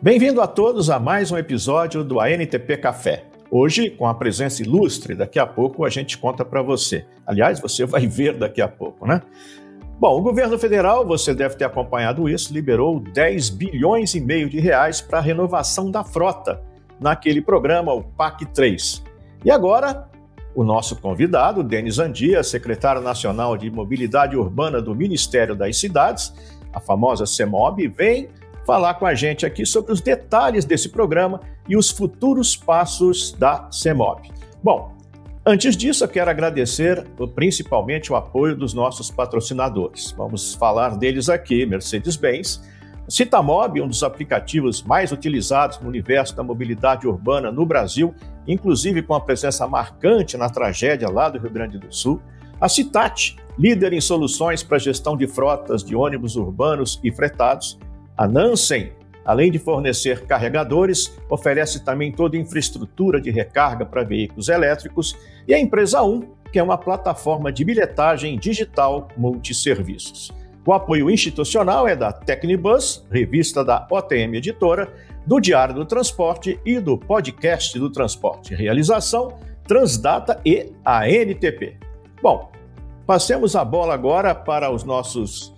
Bem-vindo a todos a mais um episódio do ANTP Café. Hoje, com a presença ilustre, daqui a pouco a gente conta para você. Aliás, você vai ver daqui a pouco, né? Bom, o governo federal, você deve ter acompanhado isso, liberou 10 bilhões e meio de reais para a renovação da frota naquele programa, o PAC 3. E agora, o nosso convidado, Denis Andia, secretário nacional de Mobilidade Urbana do Ministério das Cidades, a famosa CEMOB, vem falar com a gente aqui sobre os detalhes desse programa e os futuros passos da CEMOB. Bom, antes disso, eu quero agradecer principalmente o apoio dos nossos patrocinadores. Vamos falar deles aqui, Mercedes-Benz, Citamob, um dos aplicativos mais utilizados no universo da mobilidade urbana no Brasil, inclusive com a presença marcante na tragédia lá do Rio Grande do Sul, a Citat, líder em soluções para gestão de frotas de ônibus urbanos e fretados, a Nansen, além de fornecer carregadores, oferece também toda a infraestrutura de recarga para veículos elétricos, e a Empresa 1, que é uma plataforma de bilhetagem digital multisserviços. O apoio institucional é da Tecnibus, revista da OTM Editora, do Diário do Transporte e do Podcast do Transporte. Realização, Transdata e ANTP. Bom, passemos a bola agora para os nossos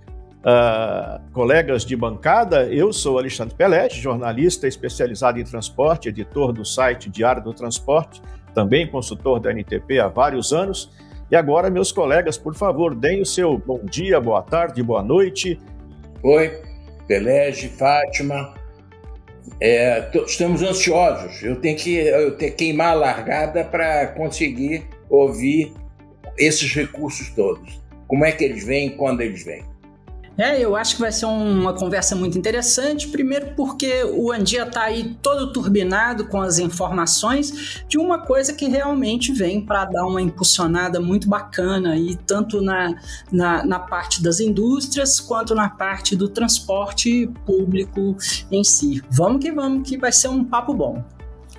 colegas de bancada. Eu sou Alexandre Pelleggi, jornalista especializado em transporte, editor do site Diário do Transporte, também consultor da ANTP há vários anos. E agora, meus colegas, por favor, deem o seu bom dia, boa tarde, boa noite. Oi, Pelleggi, Fátima. Estamos ansiosos. Eu tenho que queimar a largada para conseguir ouvir esses recursos todos. Como é que eles vêm e quando eles vêm? Eu acho que vai ser uma conversa muito interessante, primeiro porque o Andia está aí todo turbinado com as informações de uma coisa que realmente vem para dar uma impulsionada muito bacana, e tanto na parte das indústrias quanto na parte do transporte público em si. Vamos, que vai ser um papo bom.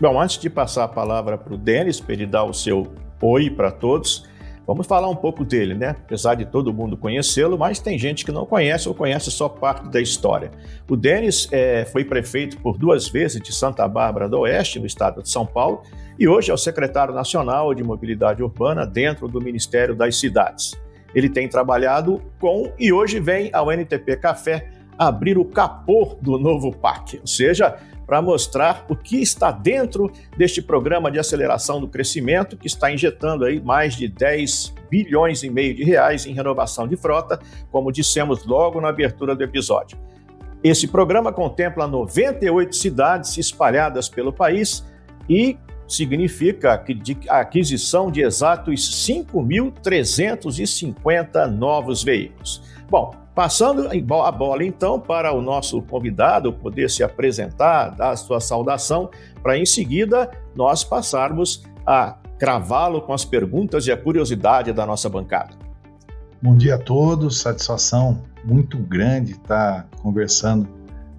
Bom, antes de passar a palavra para o Denis, para ele dar o seu oi para todos, vamos falar um pouco dele, né? Apesar de todo mundo conhecê-lo, mas tem gente que não conhece ou conhece só parte da história. O Denis foi prefeito por 2 vezes de Santa Bárbara do Oeste, no estado de São Paulo, e hoje é o secretário nacional de Mobilidade Urbana dentro do Ministério das Cidades. Ele tem trabalhado com e hoje vem ao ANTP Café abrir o capô do novo PAC, ou seja, para mostrar o que está dentro deste programa de aceleração do crescimento, que está injetando aí mais de 10 bilhões e meio de reais em renovação de frota, como dissemos logo na abertura do episódio. Esse programa contempla 98 cidades espalhadas pelo país e significa a aquisição de exatos 5.350 novos veículos. Bom, passando a bola, então, para o nosso convidado poder se apresentar, dar a sua saudação, para em seguida nós passarmos a cravá-lo com as perguntas e a curiosidade da nossa bancada. Bom dia a todos, satisfação muito grande estar conversando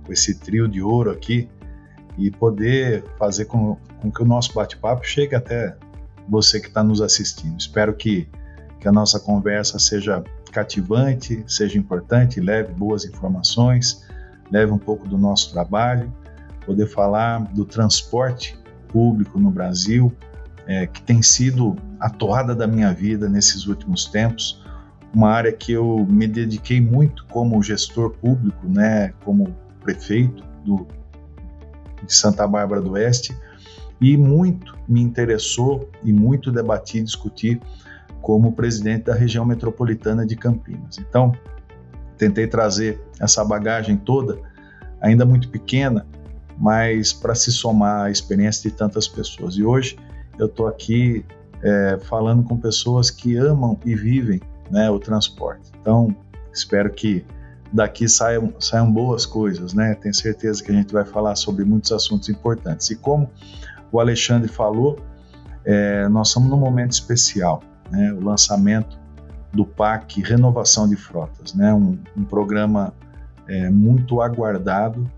com esse trio de ouro aqui e poder fazer com que o nosso bate-papo chegue até você que está nos assistindo. Espero que a nossa conversa seja cativante, seja importante, leve boas informações, leve um pouco do nosso trabalho, poder falar do transporte público no Brasil, que tem sido a toada da minha vida nesses últimos tempos, uma área que eu me dediquei muito como gestor público, né, como prefeito de Santa Bárbara do Oeste, e muito me interessou e muito debati e discuti como presidente da região metropolitana de Campinas. Então, tentei trazer essa bagagem toda, ainda muito pequena, mas para se somar à experiência de tantas pessoas. E hoje eu estou aqui falando com pessoas que amam e vivem, né, o transporte. Então, espero que daqui saiam boas coisas, né? Tenho certeza que a gente vai falar sobre muitos assuntos importantes. E como o Alexandre falou, nós estamos num momento especial, né, o lançamento do PAC Renovação de Frotas, né, um programa muito aguardado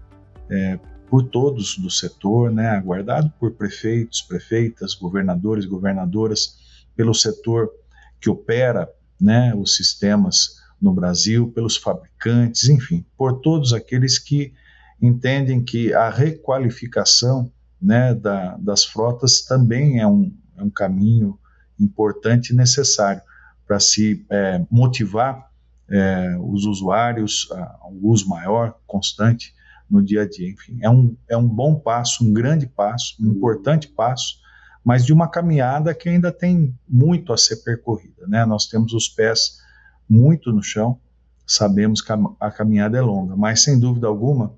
por todos do setor, né, aguardado por prefeitos, prefeitas, governadores, governadoras, pelo setor que opera, né, os sistemas no Brasil, pelos fabricantes, enfim, por todos aqueles que entendem que a requalificação, né, das frotas também é um caminho importante e necessário para se motivar os usuários a um uso maior, constante no dia a dia. Enfim, é um bom passo, um grande passo, um importante passo, mas de uma caminhada que ainda tem muito a ser percorrida, né? Nós temos os pés muito no chão, sabemos que a caminhada é longa, mas sem dúvida alguma,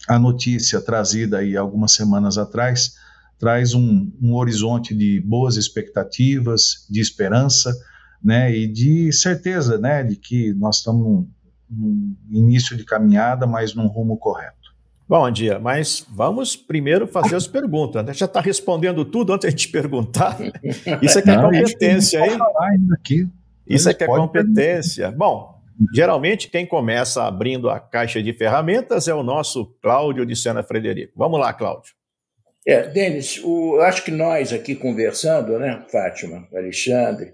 a notícia trazida aí algumas semanas atrás traz um horizonte de boas expectativas, de esperança, né, e de certeza, né, de que nós estamos num início de caminhada, mas num rumo correto. Bom, Andia, mas vamos primeiro fazer as perguntas, né? Já está respondendo tudo antes de te perguntar. Isso é que é competência, hein? Isso é que é competência. Bom, geralmente quem começa abrindo a caixa de ferramentas é o nosso Cláudio de Sena Frederico. Vamos lá, Cláudio. Denis, acho que nós aqui conversando, né, Fátima, Alexandre,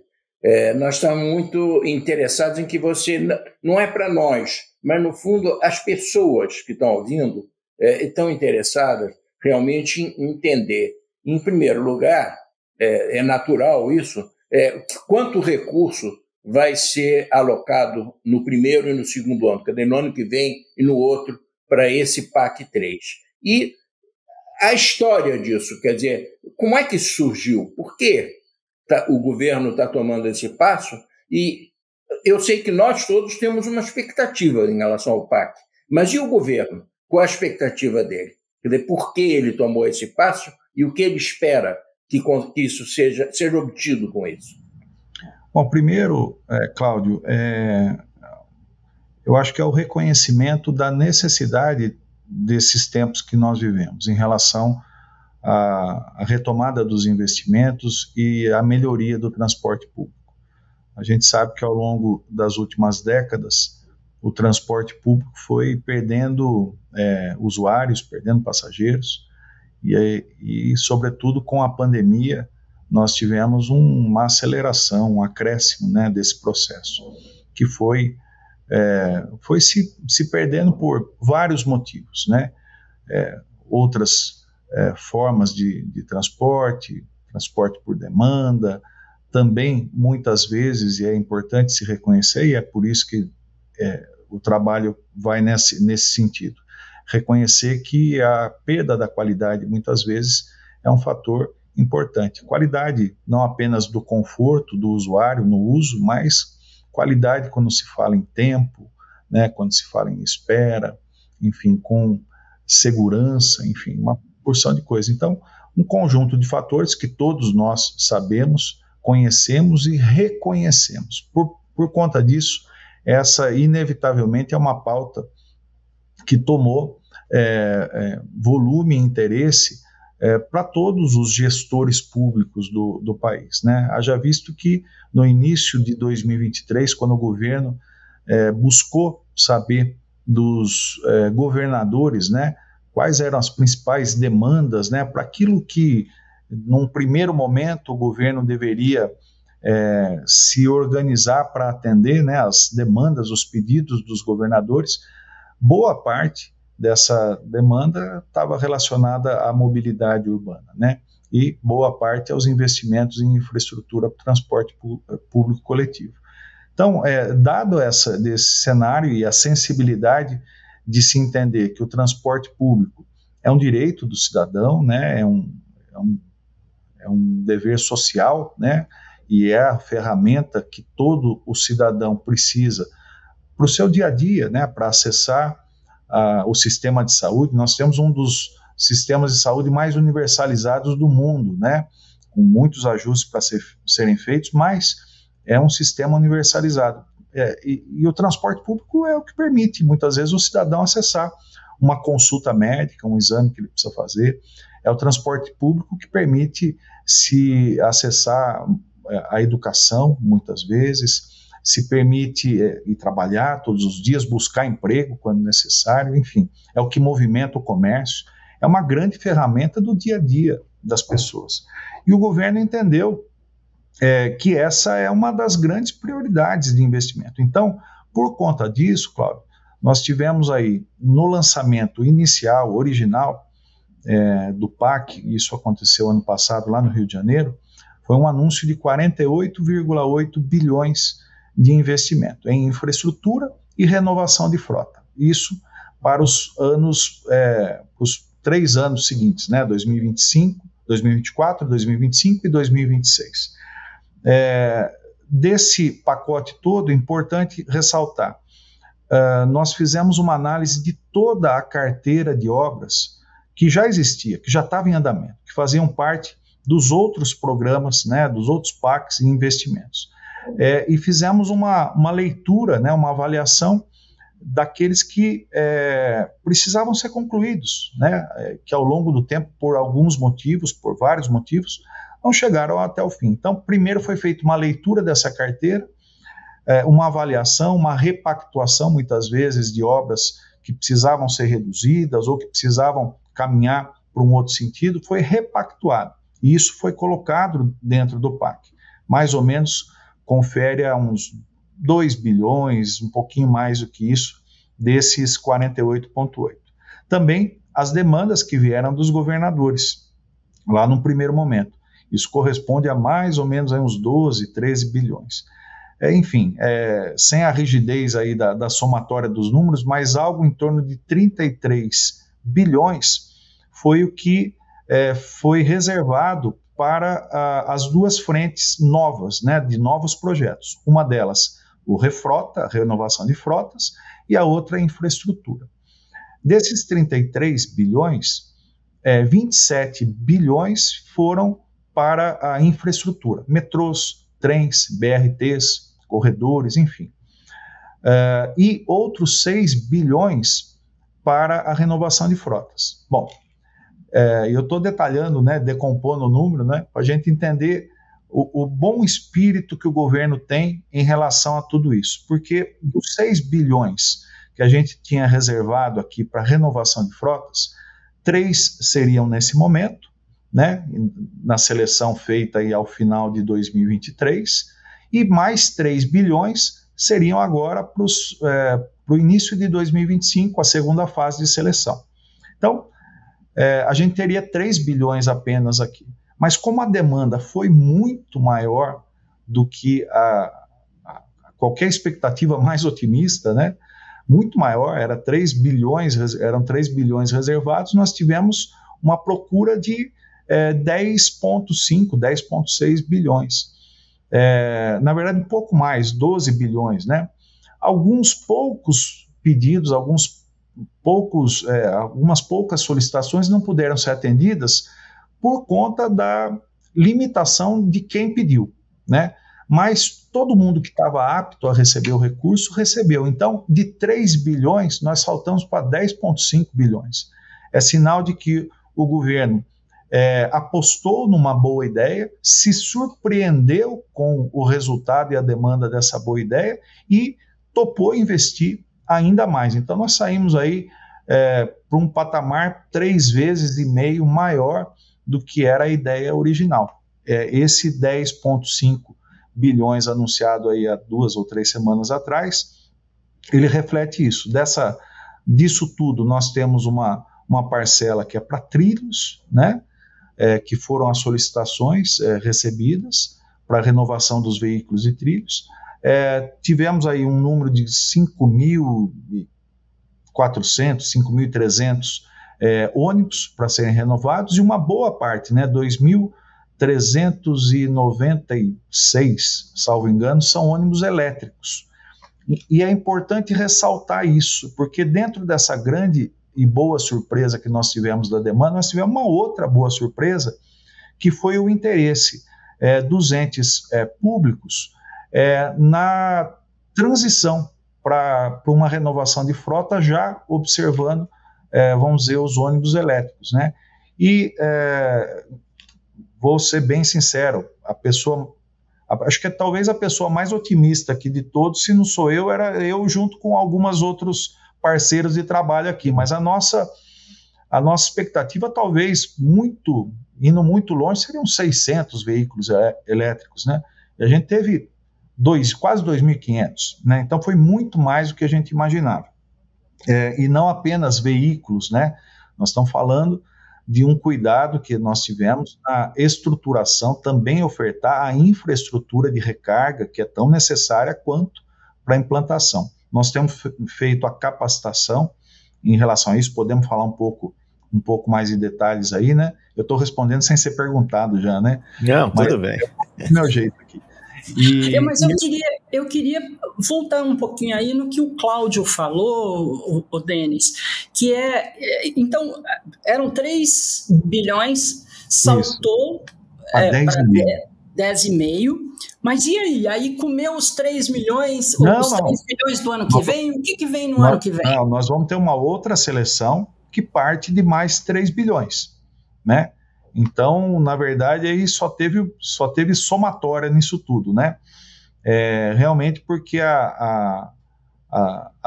nós estamos muito interessados em que você, não é para nós, mas no fundo as pessoas que estão ouvindo estão interessadas realmente em entender. Em primeiro lugar, é natural isso, quanto recurso vai ser alocado no primeiro e no segundo ano, quer dizer, no ano que vem e no outro, para esse PAC 3. E a história disso, quer dizer, como é que surgiu? Por que o governo está tomando esse passo? E eu sei que nós todos temos uma expectativa em relação ao PAC, mas e o governo? Qual a expectativa dele? Quer dizer, por que ele tomou esse passo e o que ele espera que isso seja obtido com isso? Bom, primeiro, Cláudio, eu acho que é o reconhecimento da necessidade desses tempos que nós vivemos em relação à retomada dos investimentos e à melhoria do transporte público. A gente sabe que ao longo das últimas décadas o transporte público foi perdendo usuários, perdendo passageiros e sobretudo com a pandemia nós tivemos uma aceleração, um acréscimo, né, desse processo que foi se perdendo por vários motivos, né? Outras formas de transporte por demanda, também muitas vezes, e é importante se reconhecer, e é por isso que o trabalho vai nesse sentido, reconhecer que a perda da qualidade muitas vezes é um fator importante. Qualidade não apenas do conforto do usuário no uso, mas qualidade quando se fala em tempo, né, quando se fala em espera, enfim, com segurança, enfim, uma porção de coisas. Então, um conjunto de fatores que todos nós sabemos, conhecemos e reconhecemos. Por conta disso, essa inevitavelmente é uma pauta que tomou volume e interesse para todos os gestores públicos do país, né? Haja visto que no início de 2023, quando o governo buscou saber dos governadores, né, quais eram as principais demandas, né, para aquilo que, num primeiro momento, o governo deveria se organizar para atender, né, as demandas, os pedidos dos governadores, boa parte dessa demanda estava relacionada à mobilidade urbana, né? E boa parte aos investimentos em infraestrutura para transporte público coletivo. Então, dado desse cenário e a sensibilidade de se entender que o transporte público é um direito do cidadão, né? É um dever social, né? E é a ferramenta que todo o cidadão precisa para o seu dia a dia, né? Para acessar o sistema de saúde. Nós temos um dos sistemas de saúde mais universalizados do mundo, né? Com muitos ajustes para serem feitos, mas é um sistema universalizado. E o transporte público é o que permite, muitas vezes, o cidadão acessar uma consulta médica, um exame que ele precisa fazer. É o transporte público que permite se acessar a educação, muitas vezes, se permite ir trabalhar todos os dias, buscar emprego quando necessário, enfim, é o que movimenta o comércio, é uma grande ferramenta do dia a dia das pessoas. E o governo entendeu que essa é uma das grandes prioridades de investimento. Então, por conta disso, Cláudio, nós tivemos aí, no lançamento inicial, original, do PAC, isso aconteceu ano passado lá no Rio de Janeiro, foi um anúncio de 48,8 bilhões de investimento em infraestrutura e renovação de frota. Isso para os anos, os 3 anos seguintes, né, 2025, 2024, 2025 e 2026. Desse pacote todo, é importante ressaltar, nós fizemos uma análise de toda a carteira de obras que já existia, que já estava em andamento, que faziam parte dos outros programas, né, dos outros PACs e investimentos. E fizemos uma leitura, né, uma avaliação daqueles que precisavam ser concluídos, né, que ao longo do tempo, por alguns motivos, por vários motivos, não chegaram até o fim. Então, primeiro foi feita uma leitura dessa carteira, uma avaliação, uma repactuação, muitas vezes, de obras que precisavam ser reduzidas ou que precisavam caminhar para um outro sentido, foi repactuado. E isso foi colocado dentro do PAC. Mais ou menos confere a uns 2 bilhões, um pouquinho mais do que isso, desses 48,8. Também as demandas que vieram dos governadores, lá no primeiro momento. Isso corresponde a mais ou menos a uns 12, 13 bilhões. Enfim, sem a rigidez aí da somatória dos números, mas algo em torno de 33 bilhões foi o que foi reservado para as duas frentes novas, né, de novos projetos. Uma delas, o Refrota, a renovação de frotas, e a outra, a infraestrutura. Desses 33 bilhões, 27 bilhões foram para a infraestrutura, metrôs, trens, BRTs, corredores, enfim. E outros 6 bilhões para a renovação de frotas. Bom, eu estou detalhando, né, decompondo o número, né, para a gente entender o bom espírito que o governo tem em relação a tudo isso. Porque dos 6 bilhões que a gente tinha reservado aqui para renovação de frotas, 3 seriam nesse momento, né, na seleção feita aí ao final de 2023, e mais 3 bilhões seriam agora para o início de 2025, a segunda fase de seleção. Então, a gente teria 3 bilhões apenas aqui. Mas como a demanda foi muito maior do que qualquer expectativa mais otimista, né, muito maior, eram 3 bilhões reservados, nós tivemos uma procura de 10,5, 10,6 bilhões. Na verdade, um pouco mais, 12 bilhões, né? Alguns poucos pedidos, algumas poucas solicitações não puderam ser atendidas por conta da limitação de quem pediu, né? Mas todo mundo que estava apto a receber o recurso, recebeu. Então, de 3 bilhões, nós saltamos para 10,5 bilhões. É sinal de que o governo apostou numa boa ideia, se surpreendeu com o resultado e a demanda dessa boa ideia e topou investir ainda mais. Então, nós saímos aí para um patamar 3,5 vezes maior do que era a ideia original. Esse 10,5 bilhões anunciado aí há 2 ou 3 semanas atrás, ele reflete isso. Disso tudo, nós temos uma parcela que é para trilhos, né, que foram as solicitações recebidas para a renovação dos veículos e trilhos. Tivemos aí um número de 5.400, 5.300 ônibus para serem renovados, e uma boa parte, né, 2.396, salvo engano, são ônibus elétricos. E é importante ressaltar isso, porque dentro dessa grande e boa surpresa que nós tivemos da demanda, nós tivemos uma outra boa surpresa, que foi o interesse dos entes públicos na transição para uma renovação de frota, já observando, vamos dizer, os ônibus elétricos, né? E vou ser bem sincero, acho que talvez a pessoa mais otimista aqui de todos, se não sou eu, era eu junto com alguns outros parceiros de trabalho aqui, mas a nossa expectativa, talvez indo muito longe, seriam 600 veículos elétricos, né? E a gente teve quase 2.500, né? Então foi muito mais do que a gente imaginava. e não apenas veículos, né? Nós estamos falando de um cuidado que nós tivemos na estruturação, também ofertar a infraestrutura de recarga, que é tão necessária quanto para a implantação. Nós temos feito a capacitação em relação a isso, podemos falar um pouco mais em detalhes aí, né? Eu estou respondendo sem ser perguntado já, né? Não, tudo bem. É o meu jeito aqui. Mas eu queria voltar um pouquinho aí no que o Cláudio falou, o Denis, que então, eram 3 bilhões, saltou para 10,5, mas e aí? Aí comeu os 3 milhões, os 3 bilhões do ano que vem? O que vem no ano que vem? Não, nós vamos ter uma outra seleção que parte de mais 3 bilhões, né? Então, na verdade, aí só teve somatória nisso tudo, né? Realmente porque a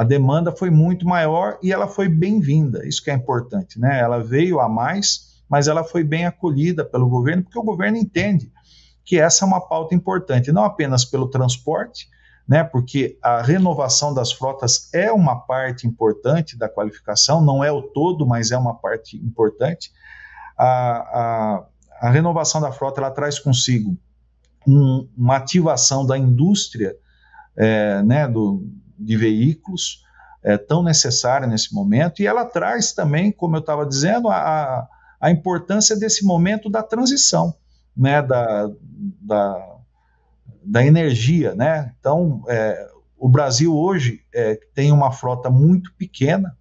demanda foi muito maior e ela foi bem-vinda, isso que é importante, né? Ela veio a mais, mas ela foi bem acolhida pelo governo, porque o governo entende que essa é uma pauta importante, não apenas pelo transporte, né? Porque a renovação das frotas é uma parte importante da qualificação, não é o todo, mas é uma parte importante. A renovação da frota ela traz consigo uma ativação da indústria né, de veículos tão necessária nesse momento, e ela traz também, como eu estava dizendo, a importância desse momento da transição, né, da energia, né? Então, o Brasil hoje tem uma frota muito pequena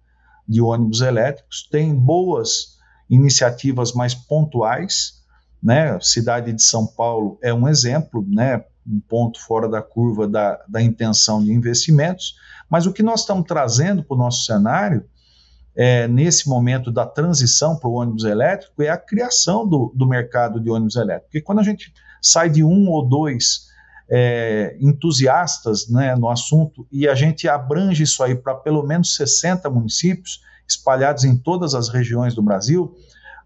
de ônibus elétricos, tem boas iniciativas mais pontuais, né? Cidade de São Paulo é um exemplo, né? Um ponto fora da curva da intenção de investimentos, mas o que nós estamos trazendo para o nosso cenário, nesse momento da transição para o ônibus elétrico, é a criação do mercado de ônibus elétrico, porque quando a gente sai de 1 ou 2 entusiastas, né, no assunto, e a gente abrange isso aí para pelo menos 60 municípios, espalhados em todas as regiões do Brasil,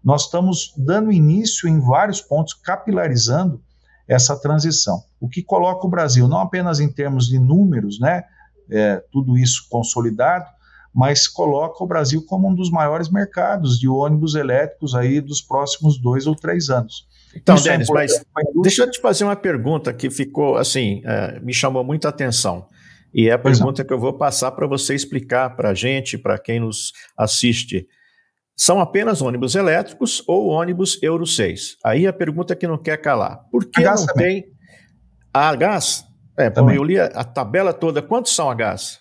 nós estamos dando início em vários pontos, capilarizando essa transição. O que coloca o Brasil, não apenas em termos de números, né, tudo isso consolidado, mas coloca o Brasil como um dos maiores mercados de ônibus elétricos aí dos próximos 2 ou 3 anos. Então, Denis, mas deixa eu te fazer uma pergunta que ficou, assim, me chamou muita atenção. E é a pergunta que eu vou passar para você explicar para a gente, para quem nos assiste. São apenas ônibus elétricos ou ônibus Euro 6? Aí a pergunta que não quer calar. Por que não tem a gás? Eu li a tabela toda. Quantos são a gás?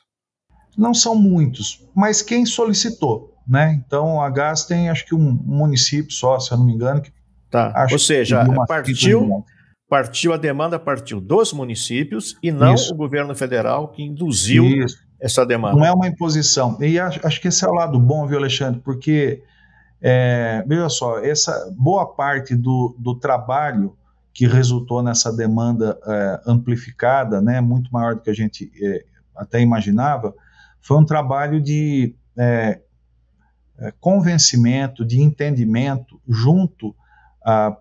Não são muitos, mas quem solicitou, né? Então a gás tem, acho que um município só, se eu não me engano. Ou seja, a demanda partiu dos municípios e não o governo federal que induziu essa demanda. Não é uma imposição. E acho que esse é o lado bom, viu, Alexandre? Porque, veja só, essa boa parte do trabalho que resultou nessa demanda amplificada, né, muito maior do que a gente até imaginava, foi um trabalho de convencimento, de entendimento junto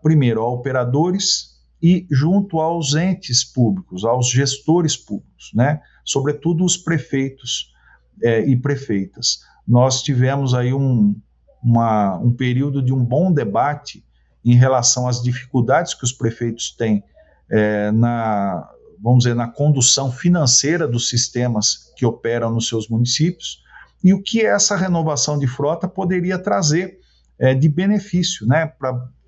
primeiro a operadores e junto aos entes públicos, aos gestores públicos, né? Sobretudo os prefeitos e prefeitas. Nós tivemos aí um período de um bom debate em relação às dificuldades que os prefeitos têm vamos dizer, na condução financeira dos sistemas que operam nos seus municípios, e o que essa renovação de frota poderia trazer de benefício, né?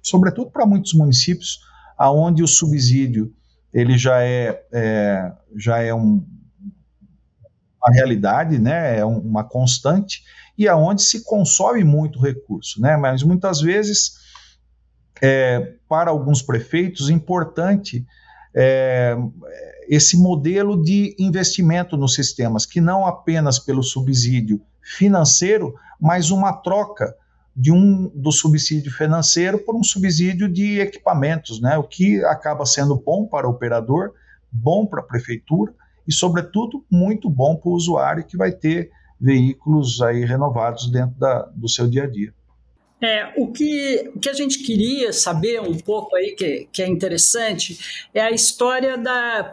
Sobretudo para muitos municípios, aonde o subsídio ele já é uma realidade, né? É uma constante, e aonde se consome muito recurso, né? Mas muitas vezes, para alguns prefeitos, é importante esse modelo de investimento nos sistemas, que não apenas pelo subsídio financeiro, mas uma troca do subsídio financeiro por um subsídio de equipamentos, né? O que acaba sendo bom para o operador, bom para a prefeitura e, sobretudo, muito bom para o usuário que vai ter veículos aí renovados dentro do seu dia a dia. O que a gente queria saber um pouco aí, que é interessante, é a história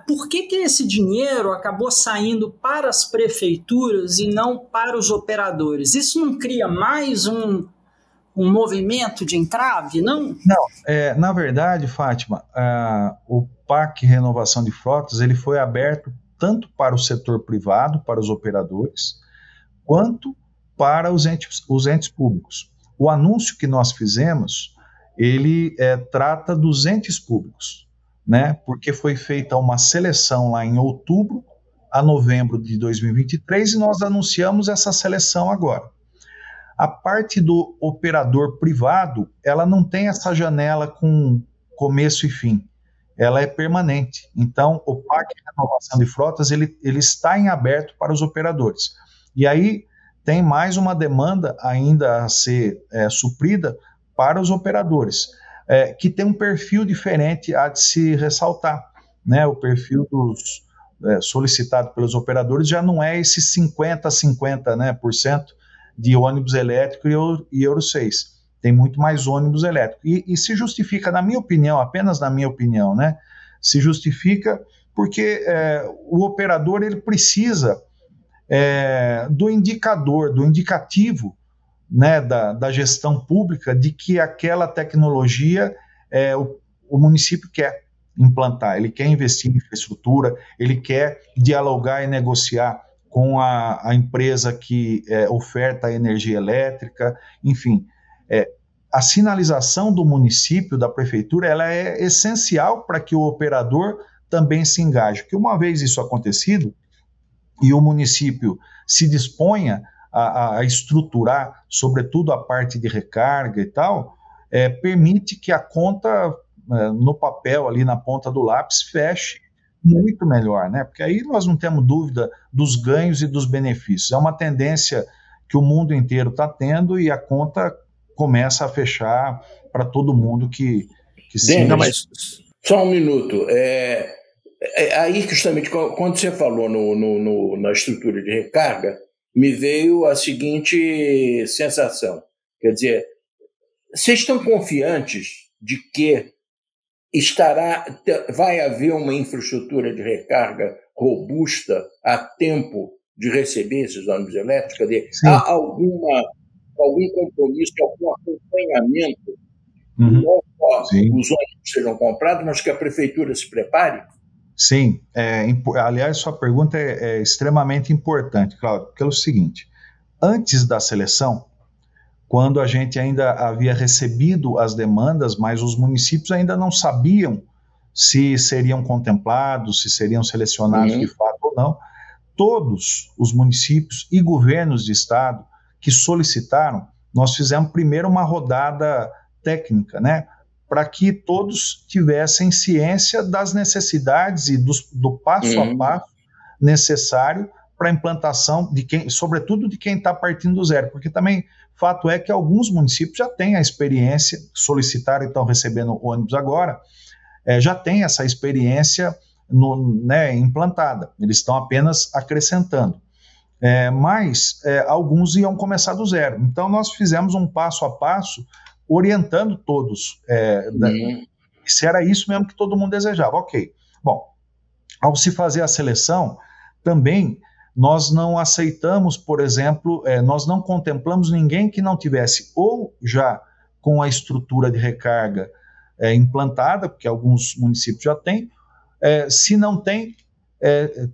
por que esse dinheiro acabou saindo para as prefeituras e não para os operadores. Isso não cria mais um movimento de entrave, não? Não, na verdade, Fátima, o PAC Renovação de Frotas ele foi aberto tanto para o setor privado, para os operadores, quanto para os entes públicos. O anúncio que nós fizemos, ele trata dos entes públicos, né? Porque foi feita uma seleção lá em outubro a novembro de 2023 e nós anunciamos essa seleção agora. A parte do operador privado, ela não tem essa janela com começo e fim, ela é permanente. Então, o PAC de Renovação de Frotas, ele está em aberto para os operadores. E aí, tem mais uma demanda ainda a ser suprida para os operadores, que tem um perfil diferente a de se ressaltar, né? O perfil solicitado pelos operadores já não é esse 50%, né, por cento de ônibus elétrico e Euro 6. Tem muito mais ônibus elétrico. E se justifica, na minha opinião, apenas na minha opinião, né? Se justifica porque o operador ele precisa do indicador, do indicativo, né, da gestão pública de que aquela tecnologia o município quer implantar, ele quer investir em infraestrutura, ele quer dialogar e negociar com a empresa que oferta a energia elétrica, enfim. A sinalização do município, da prefeitura, ela é essencial para que o operador também se engaje, porque uma vez isso acontecido, e o município se disponha a estruturar, sobretudo a parte de recarga e tal, permite que a conta, no papel, ali na ponta do lápis, feche muito melhor, né? Porque aí nós não temos dúvida dos ganhos e dos benefícios. É uma tendência que o mundo inteiro está tendo e a conta começa a fechar para todo mundo que se... Mas só um minuto. Aí, justamente, quando você falou na estrutura de recarga, me veio a seguinte sensação. Quer dizer, vocês estão confiantes de que vai haver uma infraestrutura de recarga robusta a tempo de receber esses ônibus elétricos? Quer dizer, há algum compromisso, algum acompanhamento, não só os ônibus sejam comprados, mas que a prefeitura se prepare? Sim, aliás, sua pergunta é extremamente importante, Cláudio, porque é o seguinte, antes da seleção, quando a gente ainda havia recebido as demandas, mas os municípios ainda não sabiam se seriam contemplados, se seriam selecionados de fato ou não, todos os municípios e governos de estado que solicitaram, nós fizemos primeiro uma rodada técnica, né? Para que todos tivessem ciência das necessidades e do passo a passo necessário para a implantação sobretudo de quem está partindo do zero, porque também fato é que alguns municípios já têm a experiência, solicitaram e estão recebendo ônibus agora, já têm essa experiência implantada, eles estão apenas acrescentando. Mas alguns iam começar do zero, então nós fizemos um passo a passo orientando todos, se era isso mesmo que todo mundo desejava, ok. Bom, ao se fazer a seleção, também nós não aceitamos, por exemplo, nós não contemplamos ninguém que não tivesse ou já com a estrutura de recarga implantada, porque alguns municípios já têm, se não tem,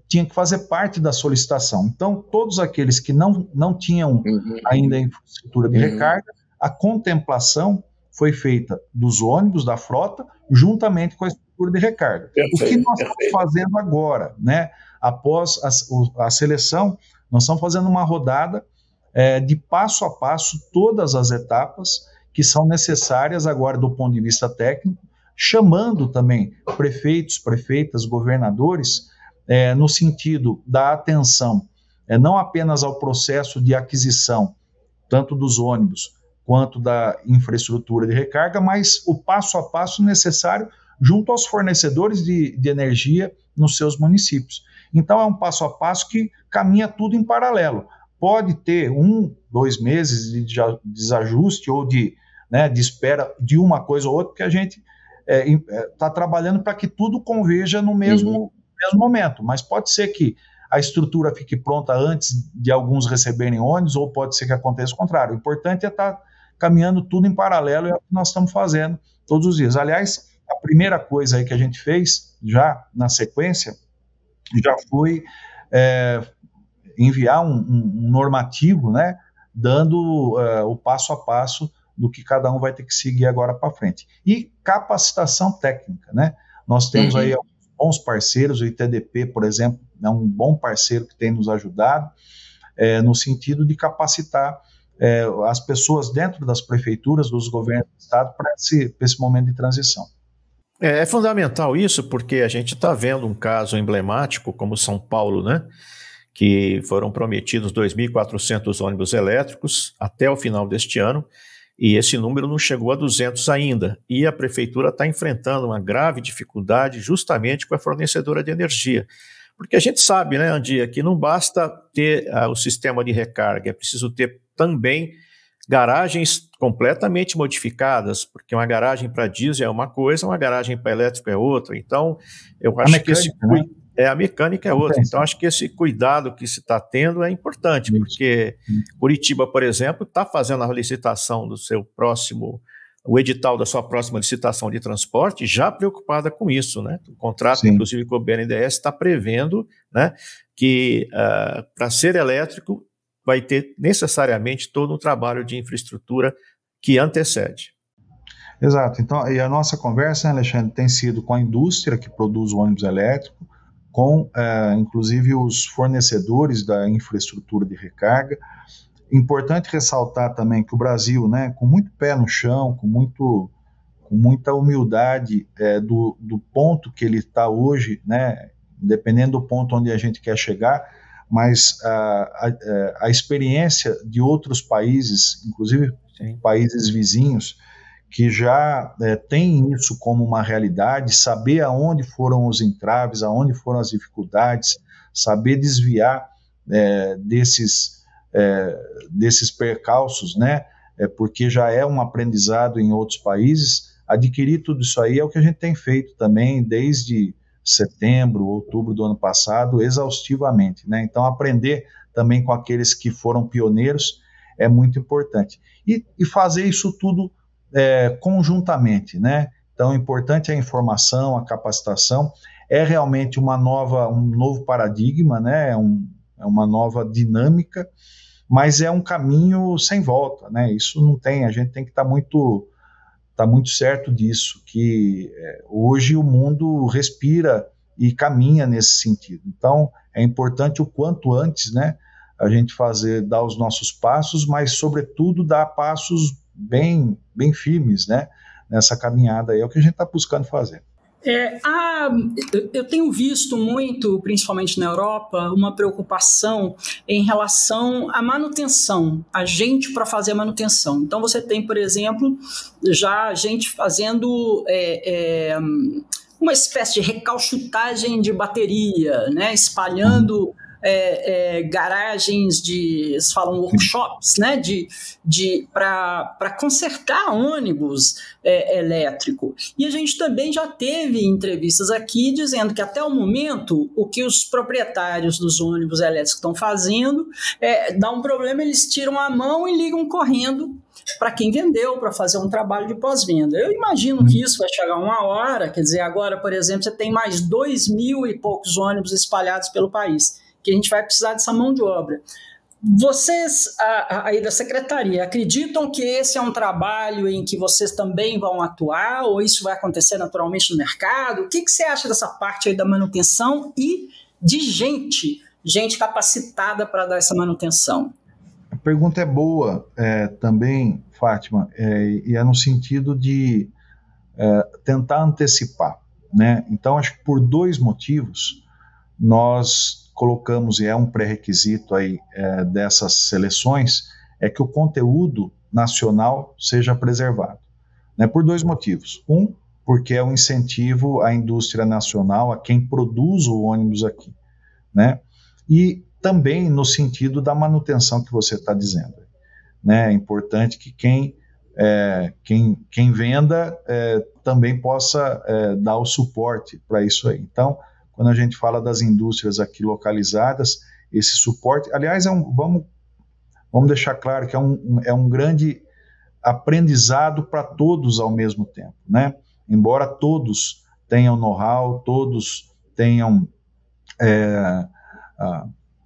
tinha que fazer parte da solicitação. Então, todos aqueles que não tinham ainda a infraestrutura de recarga, a contemplação foi feita dos ônibus, da frota, juntamente com a estrutura de recarga. O que nós estamos fazendo agora, né? Após a seleção, nós estamos fazendo uma rodada de passo a passo, todas as etapas que são necessárias agora do ponto de vista técnico, chamando também prefeitos, prefeitas, governadores, no sentido da atenção, não apenas ao processo de aquisição, tanto dos ônibus, quanto da infraestrutura de recarga, mas o passo a passo necessário junto aos fornecedores de energia nos seus municípios. Então é um passo a passo que caminha tudo em paralelo. Pode ter 1, 2 meses de desajuste ou de né, de espera de uma coisa ou outra, porque a gente está trabalhando para que tudo converja no mesmo momento, mas pode ser que a estrutura fique pronta antes de alguns receberem ônibus, ou pode ser que aconteça o contrário. O importante é estar caminhando tudo em paralelo, e é o que nós estamos fazendo todos os dias. Aliás, a primeira coisa aí que a gente fez, já na sequência, já foi enviar um normativo, né, dando o passo a passo do que cada um vai ter que seguir agora para frente. E capacitação técnica, né? Nós temos aí bons parceiros, o ITDP, por exemplo, é um bom parceiro que tem nos ajudado no sentido de capacitar as pessoas dentro das prefeituras, dos governos do estado, para esse momento de transição. É fundamental isso, porque a gente está vendo um caso emblemático como São Paulo, né? Que foram prometidos 2.400 ônibus elétricos até o final deste ano, e esse número não chegou a 200 ainda, e a prefeitura está enfrentando uma grave dificuldade justamente com a fornecedora de energia, porque a gente sabe, né, Andia, que não basta ter o sistema de recarga, é preciso ter também garagens completamente modificadas, porque uma garagem para diesel é uma coisa, uma garagem para elétrico é outra, então eu acho que a mecânica é outra, então acho que esse cuidado que se está tendo é importante, porque Curitiba, por exemplo, está fazendo a licitação do seu próximo, o edital da sua próxima licitação de transporte, já preocupada com isso, né? O contrato, inclusive, com o BNDES está prevendo, né, que para ser elétrico vai ter necessariamente todo um trabalho de infraestrutura que antecede. Exato, então, e a nossa conversa, né, Alexandre, tem sido com a indústria que produz o ônibus elétrico, com, inclusive, os fornecedores da infraestrutura de recarga. Importante ressaltar também que o Brasil, né, com muito pé no chão, com muita humildade do ponto que ele está hoje, né, dependendo do ponto onde a gente quer chegar, mas a experiência de outros países, inclusive países vizinhos, que já tem isso como uma realidade, saber aonde foram os entraves, aonde foram as dificuldades, saber desviar desses percalços, né? Porque já é um aprendizado em outros países. Adquirir tudo isso aí é o que a gente tem feito também desde setembro, outubro do ano passado, exaustivamente, né? Então, aprender também com aqueles que foram pioneiros é muito importante. E fazer isso tudo conjuntamente, né? Então, importante é a informação, a capacitação, é realmente um novo paradigma, né? É uma nova dinâmica, mas é um caminho sem volta, né? Isso não tem, a gente tem que estar muito certo disso, que hoje o mundo respira e caminha nesse sentido. Então, é importante o quanto antes, né, a gente dar os nossos passos, mas, sobretudo, dar passos bem firmes, né, nessa caminhada aí, é o que a gente está buscando fazer. Eu tenho visto muito, principalmente na Europa, uma preocupação em relação à manutenção, a gente para fazer a manutenção. Então você tem, por exemplo, já gente fazendo uma espécie de recalchutagem de bateria, né, espalhando garagens eles falam workshops, né, para consertar ônibus elétrico. E a gente também já teve entrevistas aqui dizendo que até o momento o que os proprietários dos ônibus elétricos estão fazendo dá um problema, eles tiram a mão e ligam correndo para quem vendeu, para fazer um trabalho de pós-venda. Eu imagino que isso vai chegar uma hora, quer dizer, agora, por exemplo, você tem mais 2.000 e poucos ônibus espalhados pelo país, que a gente vai precisar dessa mão de obra. Vocês aí da Secretaria acreditam que esse é um trabalho em que vocês também vão atuar, ou isso vai acontecer naturalmente no mercado? O que você acha dessa parte aí da manutenção e de gente capacitada para dar essa manutenção? A pergunta é boa também, Fátima, e é no sentido de tentar antecipar, né? Então, acho que por 2 motivos nós colocamos, e é um pré-requisito aí dessas seleções, é que o conteúdo nacional seja preservado, né, por 2 motivos. Um, porque é um incentivo à indústria nacional, a quem produz o ônibus aqui, né, e também no sentido da manutenção que você está dizendo, né, é importante que quem quem venda também possa dar o suporte para isso aí. Então, quando a gente fala das indústrias aqui localizadas, esse suporte, aliás, vamos deixar claro que é um grande aprendizado para todos ao mesmo tempo, né? Embora todos tenham know-how, todos tenham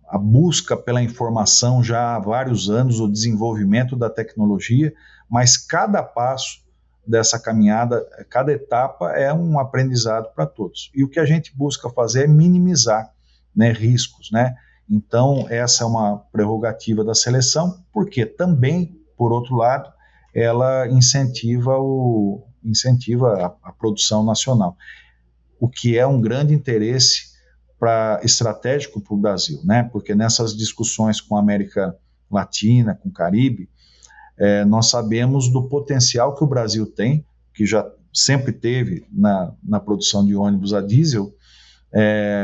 a busca pela informação já há vários anos, o desenvolvimento da tecnologia, mas cada passo dessa caminhada, cada etapa é um aprendizado para todos. E o que a gente busca fazer é minimizar, né, riscos, né? Então, essa é uma prerrogativa da seleção, porque também, por outro lado, ela incentiva a produção nacional, o que é um grande interesse estratégico para o Brasil, né? Porque nessas discussões com a América Latina, com o Caribe, nós sabemos do potencial que o Brasil tem, que já sempre teve na produção de ônibus a diesel,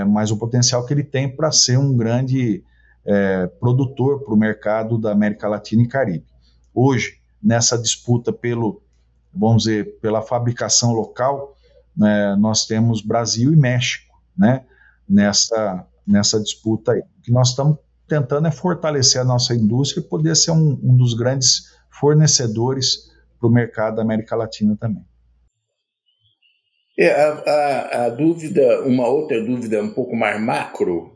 mas o potencial que ele tem para ser um grande produtor para o mercado da América Latina e Caribe. Hoje, nessa disputa pela fabricação local, nós temos Brasil e México, né, nessa disputa aí. O que nós estamos tentando é fortalecer a nossa indústria e poder ser um dos grandes fornecedores para o mercado da América Latina também. A dúvida, uma outra dúvida um pouco mais macro,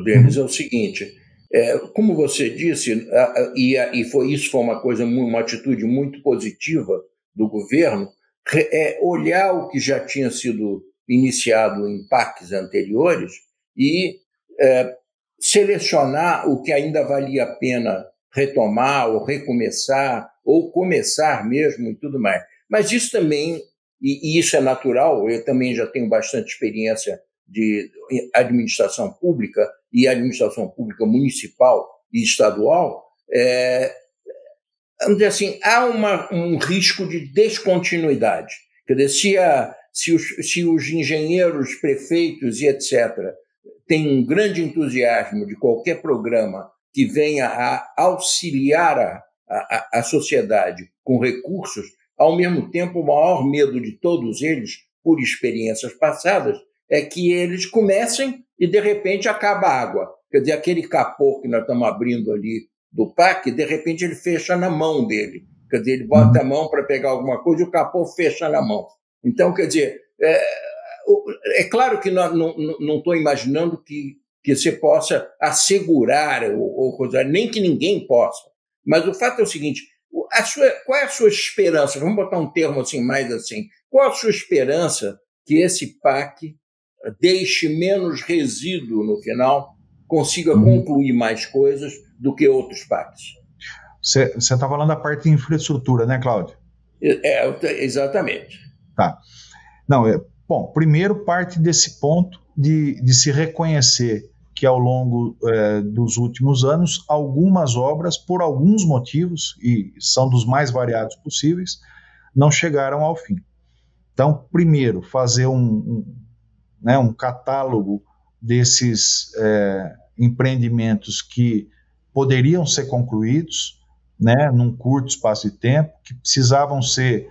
Denis, é o seguinte: como você disse, isso foi uma atitude muito positiva do governo, olhar o que já tinha sido iniciado em PACs anteriores e selecionar o que ainda valia a pena retomar ou recomeçar ou começar mesmo e tudo mais. Mas isso também, e isso é natural, eu também já tenho bastante experiência de administração pública e administração pública municipal e estadual, vamos dizer assim, há um risco de descontinuidade. Quer dizer, se os engenheiros, prefeitos e etc. têm um grande entusiasmo de qualquer programa que venha a auxiliar a sociedade com recursos, ao mesmo tempo o maior medo de todos eles, por experiências passadas, é que eles comecem e de repente acaba a água. Quer dizer, aquele capô que nós estamos abrindo ali do PAC, de repente ele fecha na mão dele. Quer dizer, ele bota a mão para pegar alguma coisa e o capô fecha na mão. Então, quer dizer, é claro que não estou imaginando que você possa assegurar, ou coisa, nem que ninguém possa. Mas o fato é o seguinte: qual é a sua esperança? Vamos botar um termo assim, mais assim. Qual é a sua esperança que esse PAC deixe menos resíduo no final, consiga concluir mais coisas do que outros PACs? Você está falando da parte de infraestrutura, né, Cláudio? Exatamente. Tá. Não, bom, primeiro parte desse ponto de se reconhecer que ao longo dos últimos anos, algumas obras, por alguns motivos, e são dos mais variados possíveis, não chegaram ao fim. Então, primeiro, fazer um catálogo desses empreendimentos que poderiam ser concluídos, né, num curto espaço de tempo, que precisavam ser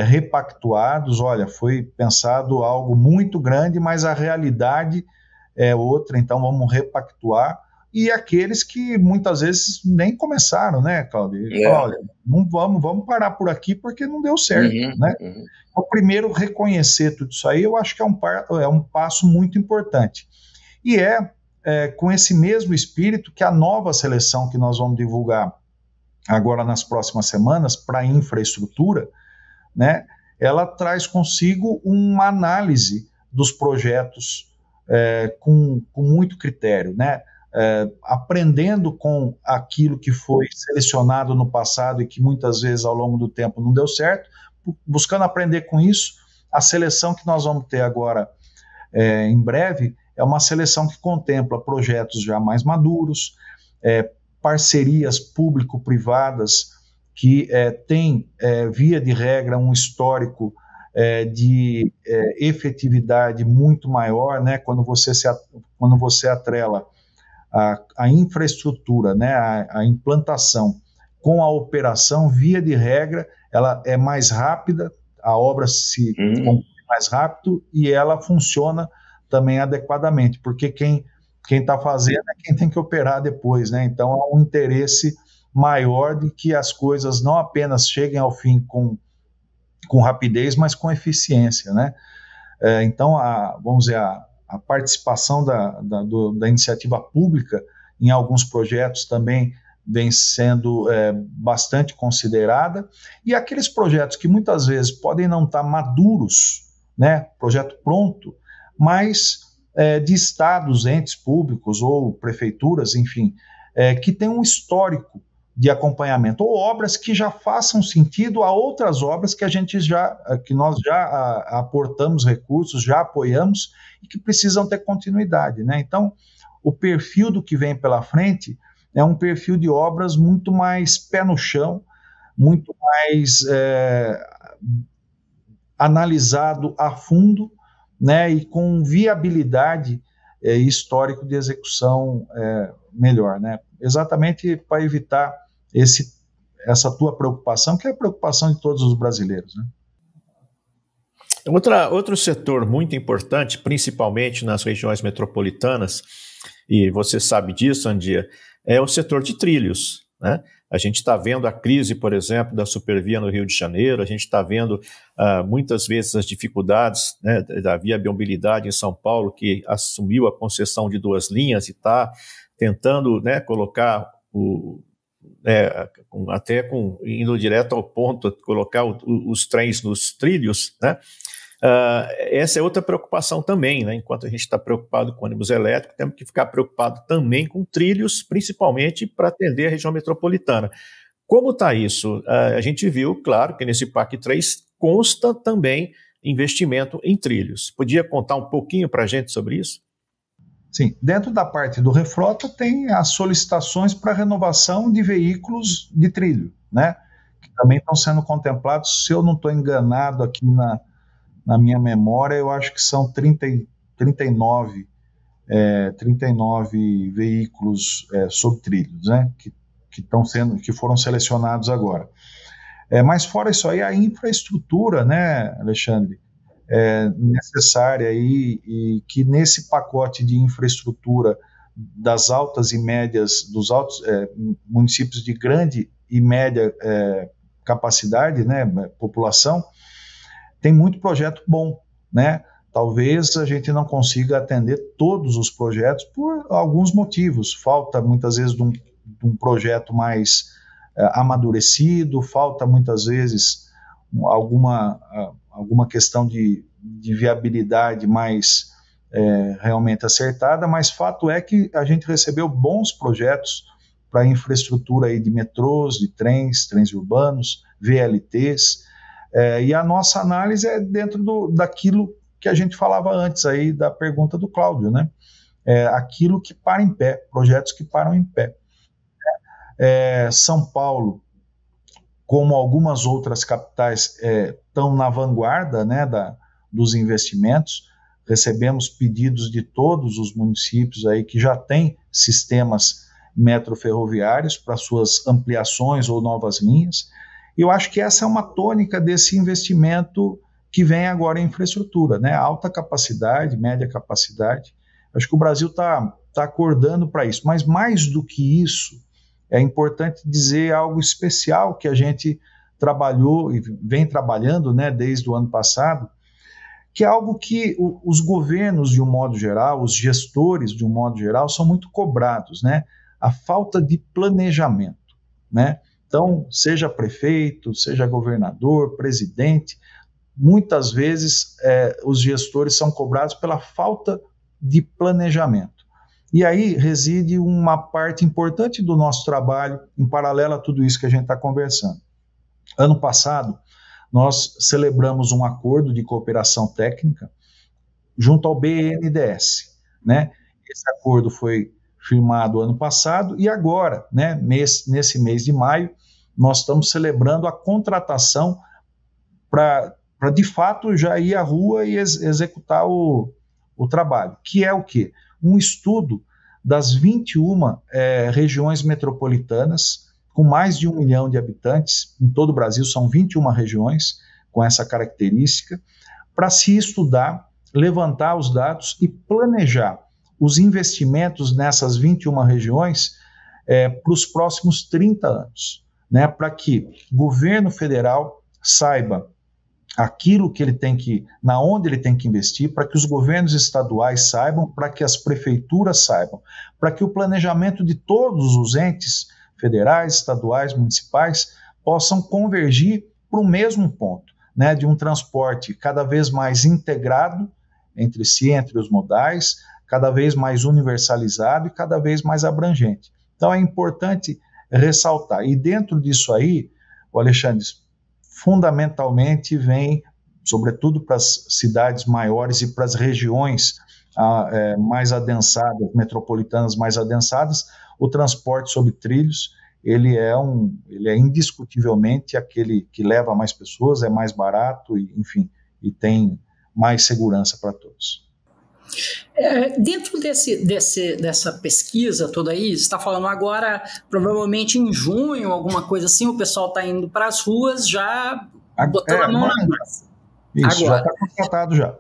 repactuados. Olha, foi pensado algo muito grande, mas a realidade é outra, então vamos repactuar. E aqueles que muitas vezes nem começaram, né, Cláudio? Olha, não vamos parar por aqui porque não deu certo, né? Então, primeiro, reconhecer tudo isso aí, eu acho que é um passo muito importante. E com esse mesmo espírito que a nova seleção que nós vamos divulgar agora nas próximas semanas para infraestrutura, né, ela traz consigo uma análise dos projetos com muito critério, né, aprendendo com aquilo que foi selecionado no passado e que muitas vezes ao longo do tempo não deu certo, buscando aprender com isso. A seleção que nós vamos ter agora em breve é uma seleção que contempla projetos já mais maduros, parcerias público-privadas que têm, via de regra, um histórico de efetividade muito maior, né, quando você atrela a infraestrutura, né, a implantação com a operação, via de regra, ela é mais rápida, a obra se conclui mais rápido e ela funciona também adequadamente, porque quem está fazendo é quem tem que operar depois, né? Então há um interesse maior de que as coisas não apenas cheguem ao fim com rapidez, mas com eficiência, né? Então, vamos dizer, a participação da iniciativa pública em alguns projetos também vem sendo bastante considerada, e aqueles projetos que muitas vezes podem não estar maduros, né, projeto pronto, mas de estados, entes públicos ou prefeituras, enfim, que tem um histórico de acompanhamento, ou obras que já façam sentido a outras obras que nós já aportamos recursos, já apoiamos e que precisam ter continuidade, né? Então, o perfil do que vem pela frente é um perfil de obras muito mais pé no chão, muito mais analisado a fundo, né, e com viabilidade histórico de execução melhor, né? Exatamente para evitar essa tua preocupação, que é a preocupação de todos os brasileiros, né? Outro setor muito importante, principalmente nas regiões metropolitanas, e você sabe disso, Andia, é o setor de trilhos, né? A gente está vendo a crise, por exemplo, da Supervia no Rio de Janeiro, a gente está vendo muitas vezes as dificuldades, né, da viabilidade em São Paulo, que assumiu a concessão de 2 linhas e está tentando, né, colocar indo direto ao ponto, colocar os trens nos trilhos, né? Essa é outra preocupação também, né? Enquanto a gente está preocupado com ônibus elétrico, temos que ficar preocupado também com trilhos, principalmente para atender a região metropolitana. Como está isso? A gente viu, claro, que nesse PAC 3 consta também investimento em trilhos. Podia contar um pouquinho para a gente sobre isso? Sim, dentro da parte do Refrota tem as solicitações para renovação de veículos de trilho, né? Que também estão sendo contemplados, se eu não estou enganado aqui na minha memória, eu acho que são 39 veículos sob trilhos, né? Que foram selecionados agora. Mas fora isso aí, a infraestrutura, né, Alexandre, necessária aí, e que nesse pacote de infraestrutura das altas e médias, dos altos municípios de grande e média capacidade, né, população, tem muito projeto bom, né? Talvez a gente não consiga atender todos os projetos por alguns motivos. Falta muitas vezes de um projeto mais amadurecido, falta muitas vezes alguma questão de viabilidade mais realmente acertada, mas fato é que a gente recebeu bons projetos para infraestrutura aí de metrôs, de trens urbanos, VLTs, e a nossa análise é dentro daquilo que a gente falava antes aí da pergunta do Cláudio, né? Aquilo que para em pé, projetos que param em pé. São Paulo, como algumas outras capitais, estão na vanguarda, né, dos investimentos. Recebemos pedidos de todos os municípios aí que já têm sistemas metroferroviários para suas ampliações ou novas linhas. E eu acho que essa é uma tônica desse investimento que vem agora em infraestrutura, né? Alta capacidade, média capacidade. Acho que o Brasil está acordando para isso. Mas mais do que isso, é importante dizer algo especial que a gente trabalhou e vem trabalhando, né, desde o ano passado, que é algo que os governos, de um modo geral, os gestores, de um modo geral, são muito cobrados, né? A falta de planejamento, né? Então, seja prefeito, seja governador, presidente, muitas vezes os gestores são cobrados pela falta de planejamento. E aí reside uma parte importante do nosso trabalho, em paralelo a tudo isso que a gente está conversando. Ano passado, nós celebramos um acordo de cooperação técnica junto ao BNDES, né? Esse acordo foi firmado ano passado e agora, né, nesse mês de maio, nós estamos celebrando a contratação para de fato já ir à rua e executar o trabalho, que é o quê? Um estudo das 21 regiões metropolitanas com mais de 1 milhão de habitantes em todo o Brasil, são 21 regiões com essa característica, para se estudar, levantar os dados e planejar os investimentos nessas 21 regiões para os próximos 30 anos, né, para que o governo federal saiba aquilo que ele tem que, na onde ele tem que investir, para que os governos estaduais saibam, para que as prefeituras saibam, para que o planejamento de todos os entes federais, estaduais, municipais, possam convergir para o mesmo ponto, né, de um transporte cada vez mais integrado entre si, entre os modais, cada vez mais universalizado e cada vez mais abrangente. Então é importante ressaltar. E dentro disso aí, o Alexandre, fundamentalmente vem, sobretudo para as cidades maiores e para as regiões mais adensadas, metropolitanas mais adensadas, o transporte sobre trilhos, ele é indiscutivelmente aquele que leva mais pessoas, é mais barato, enfim, e tem mais segurança para todos. Dentro dessa pesquisa toda aí, você está falando agora, provavelmente em junho, alguma coisa assim, o pessoal está indo para as ruas já botando a mão na massa. Isso, agora. Já está contratado já.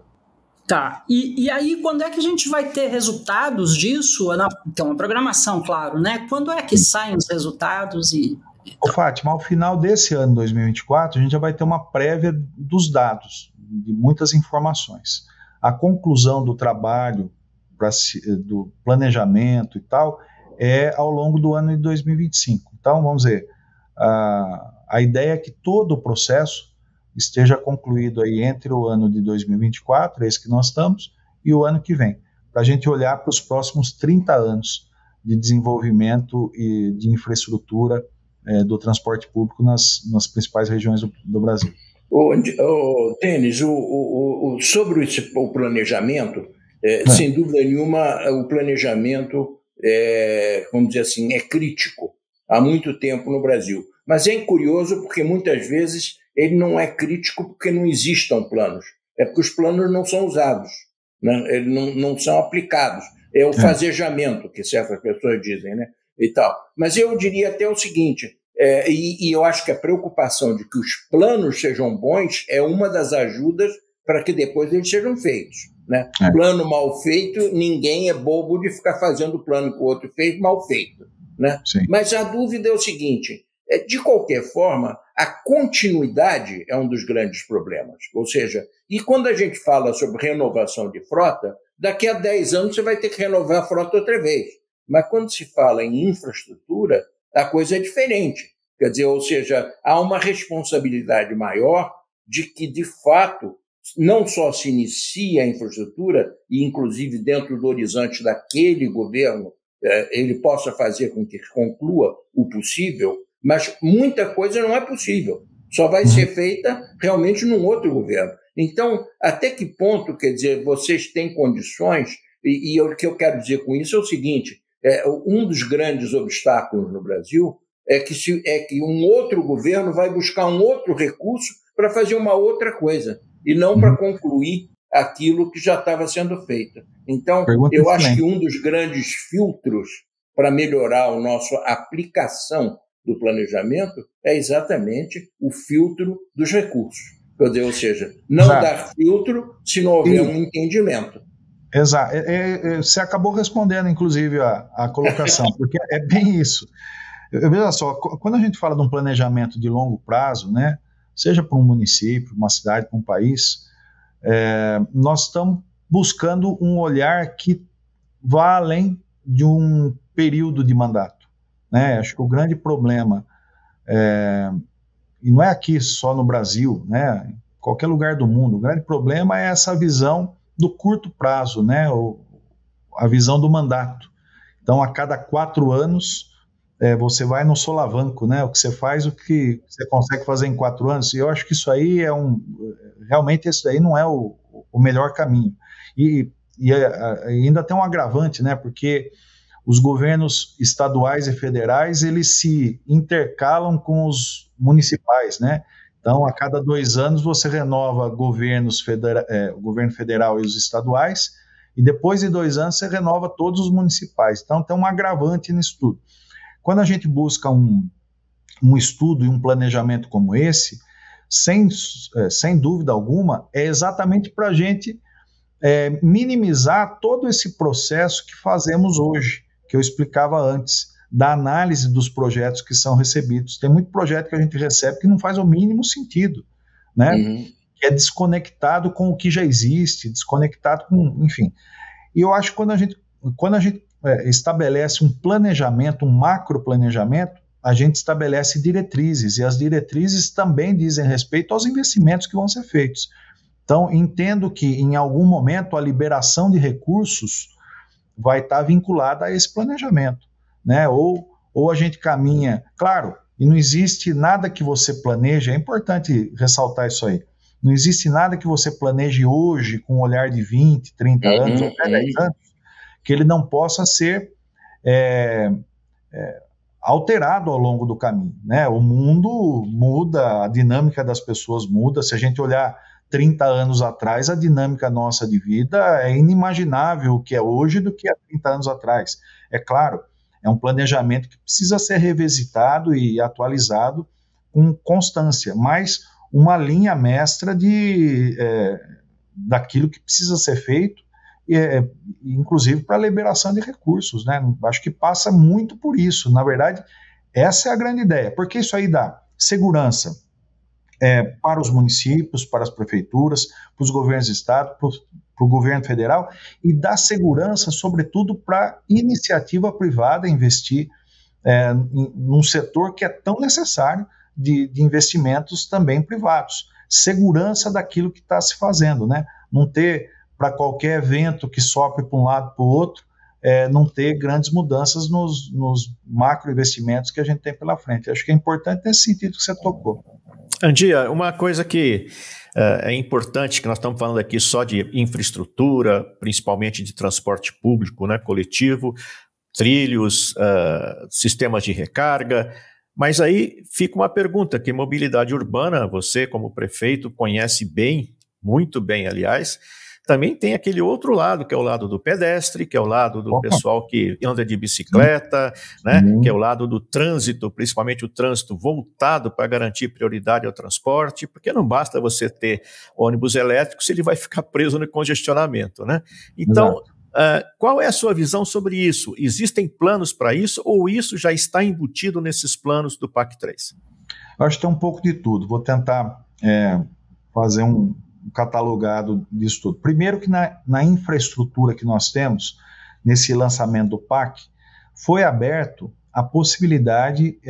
Tá, e aí quando é que a gente vai ter resultados disso? Tem uma programação, claro, né? Quando é que saem os resultados? Ô, Fátima, ao final desse ano, 2024, a gente já vai ter uma prévia dos dados, de muitas informações. A conclusão do trabalho, do planejamento e tal, é ao longo do ano de 2025. Então, vamos dizer, a ideia é que todo o processo esteja concluído aí entre o ano de 2024, esse que nós estamos, e o ano que vem, para a gente olhar para os próximos 30 anos de desenvolvimento e de infraestrutura do transporte público nas principais regiões do Brasil. Denis, sobre o planejamento, sem dúvida nenhuma, o planejamento, vamos dizer assim, é crítico há muito tempo no Brasil. Mas é curioso porque muitas vezes ele não é crítico porque não existam planos. É porque os planos não são usados, né? Eles não são aplicados. É o fazejamento, que certas pessoas dizem, né? E tal. Mas eu diria até o seguinte, e eu acho que a preocupação de que os planos sejam bons é uma das ajudas para que depois eles sejam feitos, né? Plano mal feito, ninguém é bobo de ficar fazendo plano que o outro fez mal feito, né? Mas a dúvida é o seguinte, de qualquer forma, a continuidade é um dos grandes problemas. Ou seja, e quando a gente fala sobre renovação de frota, daqui a 10 anos você vai ter que renovar a frota outra vez. Mas quando se fala em infraestrutura, a coisa é diferente. Quer dizer, ou seja, há uma responsabilidade maior de que, de fato, não só se inicia a infraestrutura, e inclusive dentro do horizonte daquele governo, ele possa fazer com que conclua o possível, mas muita coisa não é possível. Só vai ser feita realmente num outro governo. Então, até que ponto, quer dizer, vocês têm condições, e o que eu quero dizer com isso é o seguinte, um dos grandes obstáculos no Brasil é que um outro governo vai buscar um outro recurso para fazer uma outra coisa, e não para concluir aquilo que já estava sendo feito. Então, eu acho que um dos grandes filtros para melhorar a nossa aplicação do planejamento é exatamente o filtro dos recursos. Quer dizer, ou seja, não dar filtro se não houver um entendimento. Exato. Você acabou respondendo, inclusive, a colocação, porque é bem isso. Veja só, quando a gente fala de um planejamento de longo prazo, né, seja para um município, uma cidade, para um país, nós estamos buscando um olhar que vá além de um período de mandato. Né? Acho que o grande problema, e não é aqui só no Brasil, né, em qualquer lugar do mundo, o grande problema é essa visão do curto prazo, né, a visão do mandato. Então, a cada 4 anos, você vai no solavanco, né, o que você faz, o que você consegue fazer em 4 anos, e eu acho que isso aí realmente isso daí não é o melhor caminho. E ainda tem um agravante, né, porque os governos estaduais e federais, eles se intercalam com os municipais, né? Então, a cada 2 anos, você renova o governo federal e os estaduais, e depois de 2 anos, você renova todos os municipais. Então, tem um agravante nisso tudo. Quando a gente busca um um estudo e um planejamento como esse, sem dúvida alguma, é exatamente para a gente minimizar todo esse processo que fazemos hoje, que eu explicava antes, da análise dos projetos que são recebidos. Tem muito projeto que a gente recebe que não faz o mínimo sentido, né? Que é desconectado com o que já existe, desconectado com, enfim. E eu acho que quando a gente estabelece um planejamento, um macro planejamento, a gente estabelece diretrizes, e as diretrizes também dizem respeito aos investimentos que vão ser feitos. Então, entendo que em algum momento a liberação de recursos vai estar vinculada a esse planejamento, né? Ou a gente caminha, claro, e não existe nada que você planeje, é importante ressaltar isso aí, não existe nada que você planeje hoje com um olhar de 20, 30 anos, ou até 10 anos, que ele não possa ser alterado ao longo do caminho, né? O mundo muda, a dinâmica das pessoas muda. Se a gente olhar 30 anos atrás, a dinâmica nossa de vida é inimaginável o que é hoje do que há 30 anos atrás. É claro, é um planejamento que precisa ser revisitado e atualizado com constância, mas uma linha mestra daquilo que precisa ser feito, inclusive para a liberação de recursos, né? Acho que passa muito por isso. Na verdade, essa é a grande ideia, porque isso aí dá segurança para os municípios, para as prefeituras, para os governos de estado, para o governo federal, e dá segurança, sobretudo, para a iniciativa privada investir num setor que é tão necessário de investimentos também privados. Segurança daquilo que está se fazendo, né? Não ter, para qualquer evento que sopre para um lado para o outro, não ter grandes mudanças nos macroinvestimentos que a gente tem pela frente. Acho que é importante nesse sentido que você tocou. Andia, uma coisa que é importante, que nós estamos falando aqui só de infraestrutura, principalmente de transporte público, né, coletivo, trilhos, sistemas de recarga, mas aí fica uma pergunta, que mobilidade urbana, você como prefeito conhece bem, muito bem, aliás, também tem aquele outro lado, que é o lado do pedestre, que é o lado do pessoal que anda de bicicleta, né? Que é o lado do trânsito, principalmente o trânsito voltado para garantir prioridade ao transporte, porque não basta você ter ônibus elétrico se ele vai ficar preso no congestionamento, né? Então, qual é a sua visão sobre isso? Existem planos para isso ou isso já está embutido nesses planos do PAC 3? Eu acho que tem um pouco de tudo. Vou tentar fazer um catalogado disso tudo. Primeiro que na infraestrutura que nós temos, nesse lançamento do PAC, foi aberto a possibilidade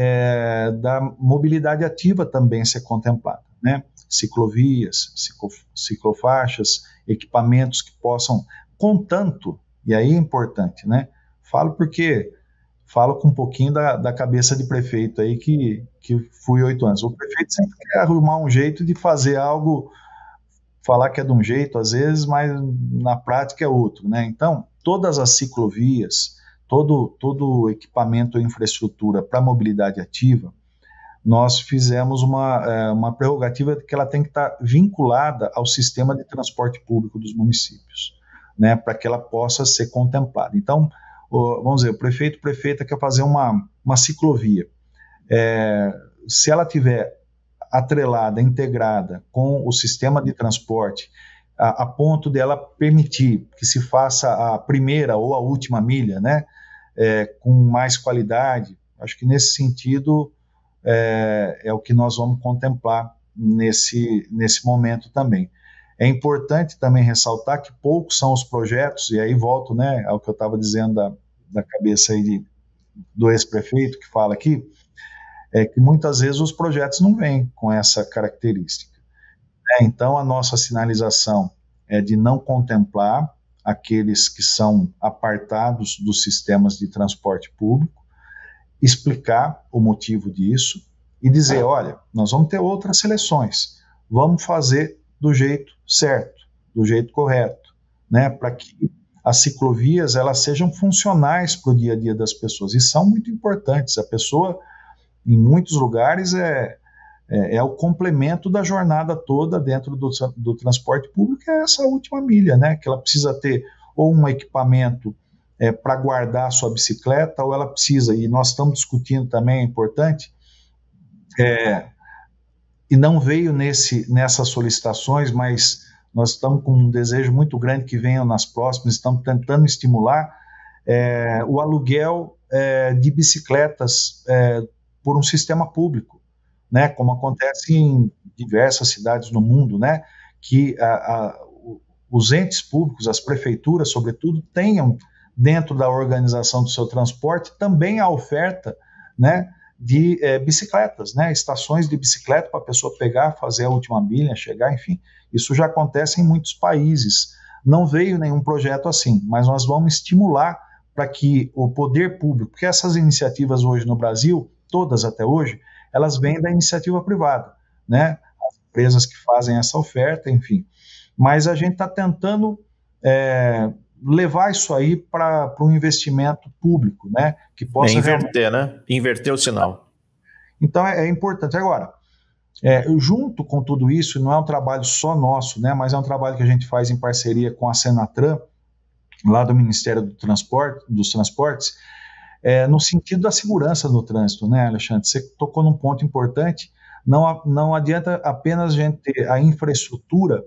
da mobilidade ativa também ser contemplada, né? Ciclovias, ciclofaixas, equipamentos que possam, contanto, e aí é importante, né? Falo com um pouquinho da cabeça de prefeito aí que fui 8 anos. O prefeito sempre quer arrumar um jeito de fazer algo, falar que é de um jeito às vezes, mas na prática é outro, né? Então, todas as ciclovias, todo equipamento e infraestrutura para mobilidade ativa, nós fizemos uma prerrogativa de que ela tem que estar vinculada ao sistema de transporte público dos municípios, né? Para que ela possa ser contemplada. Então, vamos dizer, o prefeita quer fazer uma ciclovia. Se ela tiver atrelada, integrada com o sistema de transporte, a ponto dela permitir que se faça a primeira ou a última milha, né, com mais qualidade, acho que nesse sentido é o que nós vamos contemplar nesse momento também. É importante também ressaltar que poucos são os projetos, e aí volto, né, ao que eu estava dizendo da cabeça aí do ex-prefeito que fala aqui, que muitas vezes os projetos não vêm com essa característica. Então, a nossa sinalização é de não contemplar aqueles que são apartados dos sistemas de transporte público, explicar o motivo disso e dizer, olha, nós vamos ter outras seleções, vamos fazer do jeito certo, do jeito correto, né, para que as ciclovias elas sejam funcionais para o dia a dia das pessoas, e são muito importantes. A pessoa, em muitos lugares, é o complemento da jornada toda dentro do transporte público, é essa última milha, né? Que ela precisa ter ou um equipamento para guardar a sua bicicleta, ou ela precisa, e nós estamos discutindo também, é importante, e não veio nessas solicitações, mas nós estamos com um desejo muito grande que venham nas próximas, estamos tentando estimular o aluguel de bicicletas por um sistema público, né, como acontece em diversas cidades no mundo, né, que os entes públicos, as prefeituras, sobretudo, tenham dentro da organização do seu transporte também a oferta, né, de bicicletas, né, estações de bicicleta para a pessoa pegar, fazer a última milha, chegar, enfim. Isso já acontece em muitos países. Não veio nenhum projeto assim, mas nós vamos estimular para que o poder público, porque essas iniciativas hoje no Brasil, todas até hoje, elas vêm da iniciativa privada, né, as empresas que fazem essa oferta, enfim. Mas a gente está tentando levar isso aí para um investimento público, né? Que possa inverter, né? Inverter o sinal. Então é importante. Agora, junto com tudo isso, não é um trabalho só nosso, né? Mas é um trabalho que a gente faz em parceria com a Senatran, lá do Ministério dos Transportes, no sentido da segurança no trânsito, né, Alexandre? Você tocou num ponto importante. Não adianta apenas a gente ter a infraestrutura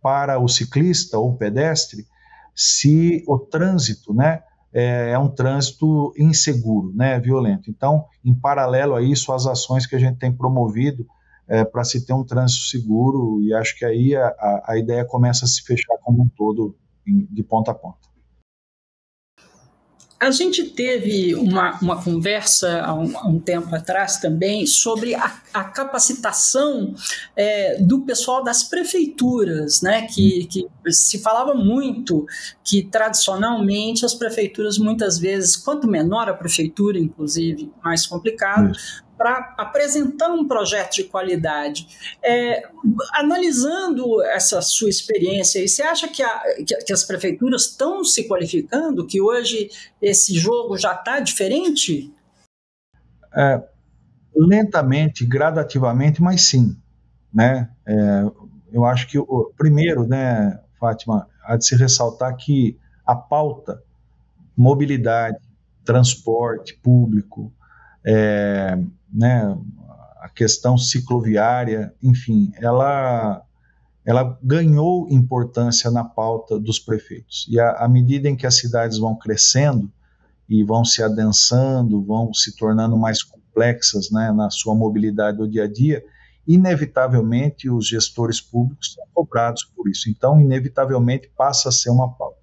para o ciclista ou pedestre, se o trânsito, né, é um trânsito inseguro, né, violento. Então, em paralelo a isso, as ações que a gente tem promovido para se ter um trânsito seguro, e acho que aí a ideia começa a se fechar como um todo, de ponta a ponta. A gente teve uma conversa há um tempo atrás também sobre a capacitação do pessoal das prefeituras, né? Que se falava muito que tradicionalmente as prefeituras muitas vezes, quanto menor a prefeitura, inclusive, mais complicado, para apresentar um projeto de qualidade. Analisando essa sua experiência, você acha que as prefeituras estão se qualificando, que hoje esse jogo já está diferente? Lentamente, gradativamente, mas sim, né? Eu acho que, primeiro, né, Fátima, há de se ressaltar que a pauta mobilidade, transporte público, né, a questão cicloviária, enfim, ela ganhou importância na pauta dos prefeitos. E à medida em que as cidades vão crescendo e vão se adensando, vão se tornando mais complexas, né, na sua mobilidade do dia a dia, inevitavelmente os gestores públicos são cobrados por isso. Então, inevitavelmente passa a ser uma pauta.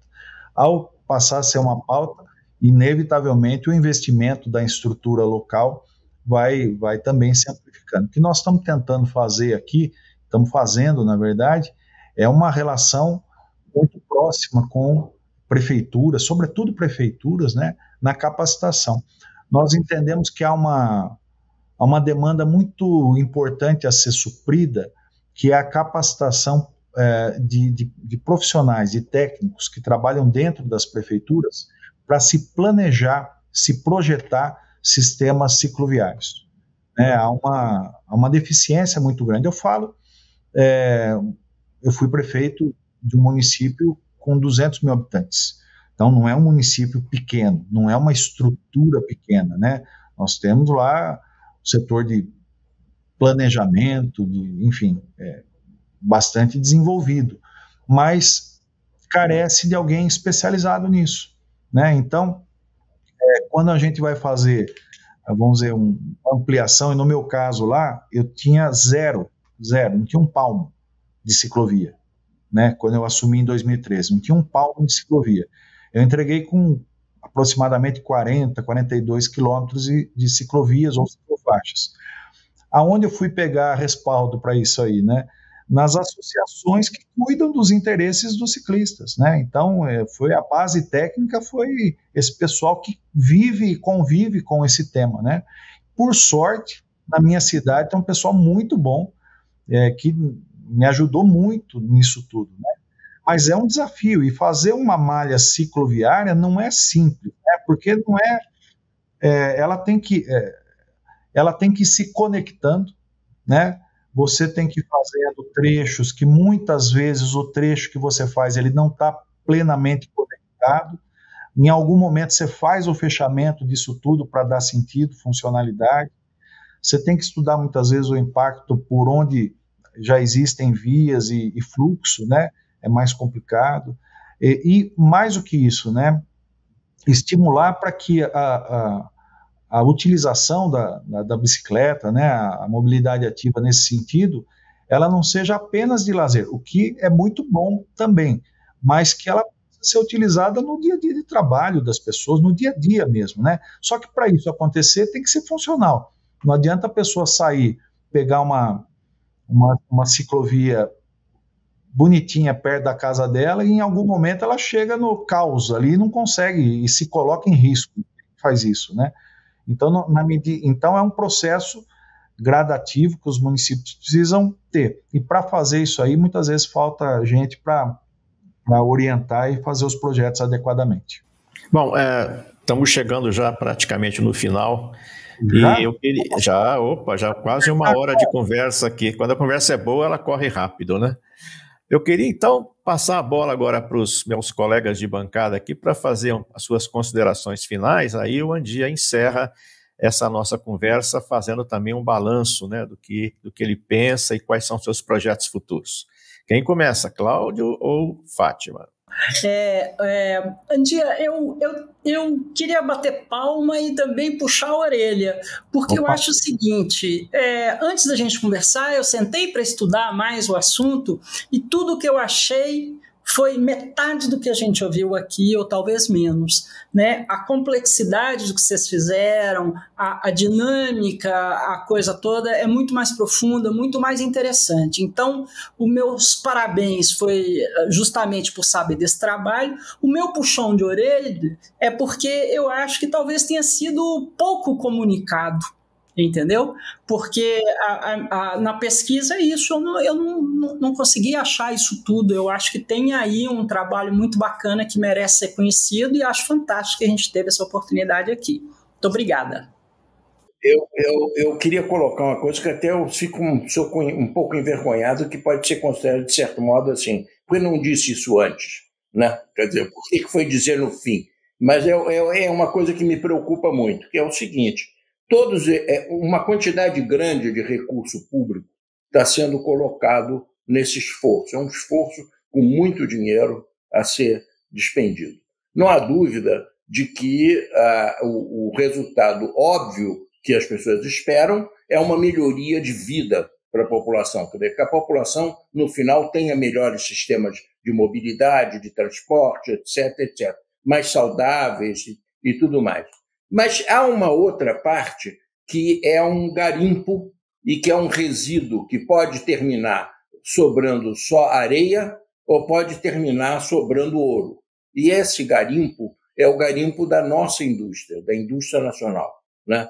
Ao passar a ser uma pauta, inevitavelmente o investimento da estrutura local vai também se amplificando. O que nós estamos tentando fazer aqui, estamos fazendo, na verdade, é uma relação muito próxima com prefeituras, sobretudo prefeituras, né, na capacitação. Nós entendemos que há uma demanda muito importante a ser suprida, que é a capacitação de profissionais, de técnicos que trabalham dentro das prefeituras para se planejar, se projetar sistemas cicloviários. Há uma deficiência muito grande. Eu fui prefeito de um município com 200 mil habitantes. Então, não é um município pequeno, não é uma estrutura pequena, né? Nós temos lá o setor de planejamento, enfim, bastante desenvolvido, mas carece de alguém especializado nisso, né? Então, quando a gente vai fazer, vamos dizer, uma ampliação, e no meu caso lá, eu tinha zero, não tinha um palmo de ciclovia, né? Quando eu assumi em 2013, não tinha um palmo de ciclovia. Eu entreguei com aproximadamente 42 quilômetros de ciclovias ou ciclofaixas. Aonde eu fui pegar respaldo para isso aí, né? Nas associações que cuidam dos interesses dos ciclistas, né? Então, foi a base técnica, foi esse pessoal que vive e convive com esse tema, né? Por sorte, na minha cidade tem um pessoal muito bom, que me ajudou muito nisso tudo, né? Mas é um desafio, e fazer uma malha cicloviária não é simples, né? Porque não ela tem que ir se conectando, né? Você tem que ir fazendo trechos que muitas vezes o trecho que você faz ele não está plenamente conectado. Em algum momento você faz o fechamento disso tudo para dar sentido, funcionalidade. você tem que estudar muitas vezes o impacto por onde já existem vias e fluxo, né? É mais complicado. E mais do que isso, né? Estimular para que a utilização da bicicleta, né? A mobilidade ativa nesse sentido, ela não seja apenas de lazer, o que é muito bom também, mas que ela ser utilizada no dia a dia de trabalho das pessoas, no dia a dia mesmo, né? Só que para isso acontecer tem que ser funcional. Não adianta a pessoa sair, pegar uma ciclovia bonitinha perto da casa dela e em algum momento ela chega no caos ali e não consegue e se coloca em risco. Faz isso, né? Então, então é um processo gradativo que os municípios precisam ter. E para fazer isso aí, muitas vezes falta gente para orientar e fazer os projetos adequadamente. Bom, estamos chegando já praticamente no final. Já? E eu queria, já quase uma hora de conversa aqui. Quando a conversa é boa, ela corre rápido, né? Eu queria, então, passar a bola agora para os meus colegas de bancada aqui para fazer as suas considerações finais. Aí o Andia encerra essa nossa conversa fazendo também um balanço, né, do que ele pensa e quais são seus projetos futuros. Quem começa, Cláudio ou Fátima? Andia, eu queria bater palma e também puxar a orelha, porque eu acho o seguinte, antes da gente conversar, eu sentei para estudar mais o assunto e tudo que eu achei foi metade do que a gente ouviu aqui, ou talvez menos, né? A complexidade do que vocês fizeram, a dinâmica, a coisa toda é muito mais profunda, muito mais interessante. Então, os meus parabéns foi justamente por saber desse trabalho. O meu puxão de orelha é porque eu acho que talvez tenha sido pouco comunicado, entendeu? Porque na pesquisa é isso, eu não consegui achar isso tudo. Eu acho que tem aí um trabalho muito bacana que merece ser conhecido e acho fantástico que a gente teve essa oportunidade aqui. Muito obrigada. Eu queria colocar uma coisa que até eu fico um pouco envergonhado, que pode ser considerado, de certo modo, assim, porque eu não disse isso antes, né? Quer dizer, por que foi dizer no fim? Mas é uma coisa que me preocupa muito, que é o seguinte: uma quantidade grande de recurso público está sendo colocado nesse esforço. É um esforço com muito dinheiro a ser despendido. Não há dúvida de que o resultado óbvio que as pessoas esperam é uma melhoria de vida para a população, quer dizer, que a população, no final, tenha melhores sistemas de mobilidade, de transporte, etc., mais saudáveis e tudo mais. Mas há uma outra parte que é um garimpo e que é um resíduo que pode terminar sobrando só areia ou pode terminar sobrando ouro. E esse garimpo é o garimpo da nossa indústria, da indústria nacional, né?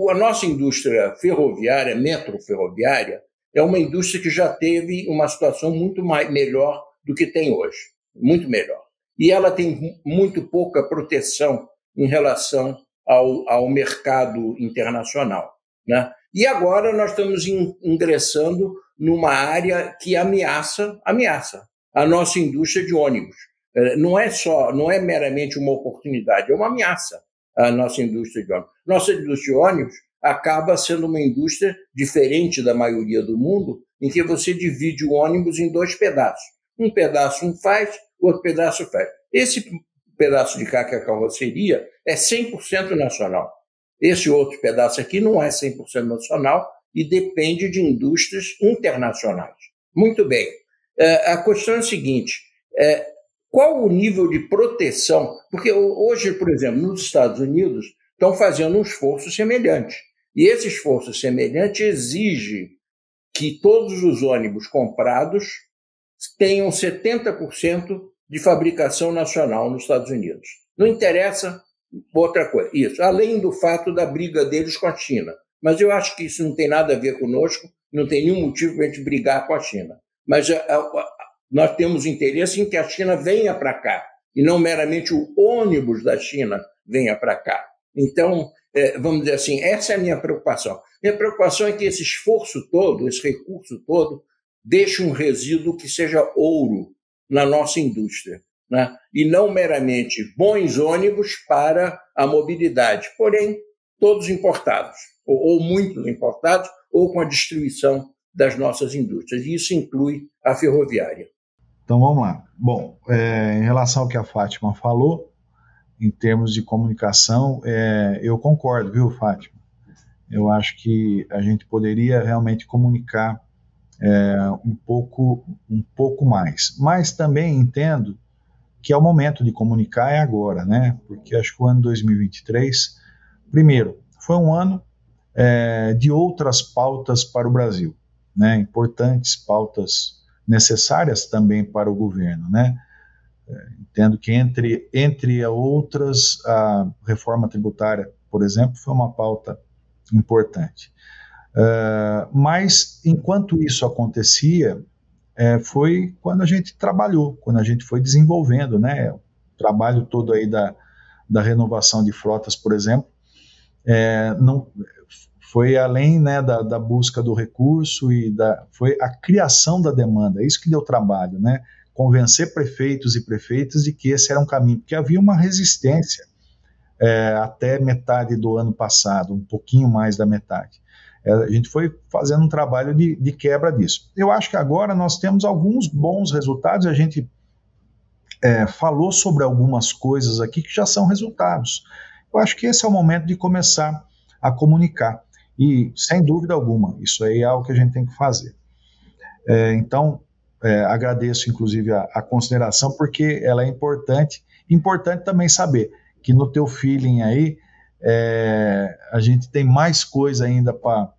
A nossa indústria ferroviária, metroferroviária, é uma indústria que já teve uma situação muito melhor do que tem hoje, muito melhor. E ela tem muito pouca proteção em relação ao mercado internacional, né? E agora nós estamos ingressando numa área que ameaça a nossa indústria de ônibus. Não é meramente uma oportunidade, é uma ameaça a nossa indústria de ônibus. Nossa indústria de ônibus acaba sendo uma indústria diferente da maioria do mundo, em que você divide o ônibus em dois pedaços. Um pedaço faz, o outro pedaço faz. Esse pedaço de cá, que é a carroceria, é 100% nacional. Esse outro pedaço aqui não é 100% nacional e depende de indústrias internacionais. Muito bem. A questão é a seguinte: qual o nível de proteção? Porque hoje, por exemplo, nos Estados Unidos, estão fazendo um esforço semelhante. E esse esforço semelhante exige que todos os ônibus comprados tenham 70% de fabricação nacional nos Estados Unidos. Não interessa outra coisa. Isso, além do fato da briga deles com a China. Mas eu acho que isso não tem nada a ver conosco, não tem nenhum motivo para a gente brigar com a China. Mas nós temos interesse em que a China venha para cá, e não meramente o ônibus da China venha para cá. Então, vamos dizer assim, essa é a minha preocupação. Minha preocupação é que esse esforço todo, esse recurso todo, deixe um resíduo que seja ouro na nossa indústria, né? E não meramente bons ônibus para a mobilidade, porém, todos importados. ou muitos importados, ou com a destruição das nossas indústrias. E isso inclui a ferroviária. Então vamos lá. Bom, em relação ao que a Fátima falou, em termos de comunicação, eu concordo, viu, Fátima? Eu acho que a gente poderia realmente comunicar um pouco mais. Mas também entendo que é o momento de comunicar é agora, né? Porque acho que o ano 2023, primeiro, foi um ano de outras pautas para o Brasil, né? Importantes pautas necessárias também para o governo, né? Entendo que entre outras, a reforma tributária, por exemplo, foi uma pauta importante. Mas, enquanto isso acontecia, foi quando a gente trabalhou, quando a gente foi desenvolvendo, né? O trabalho todo aí da renovação de frotas, por exemplo, não foi além, né, da busca do recurso foi a criação da demanda, é isso que deu trabalho, né? Convencer prefeitos e prefeitas de que esse era um caminho, porque havia uma resistência até metade do ano passado, um pouquinho mais da metade. A gente foi fazendo um trabalho de quebra disso. Eu acho que agora nós temos alguns bons resultados, a gente falou sobre algumas coisas aqui que já são resultados. Eu acho que esse é o momento de começar a comunicar, e sem dúvida alguma, isso aí é algo que a gente tem que fazer. Então, agradeço inclusive a consideração, porque ela é importante também saber que no teu feeling aí, a gente tem mais coisa ainda para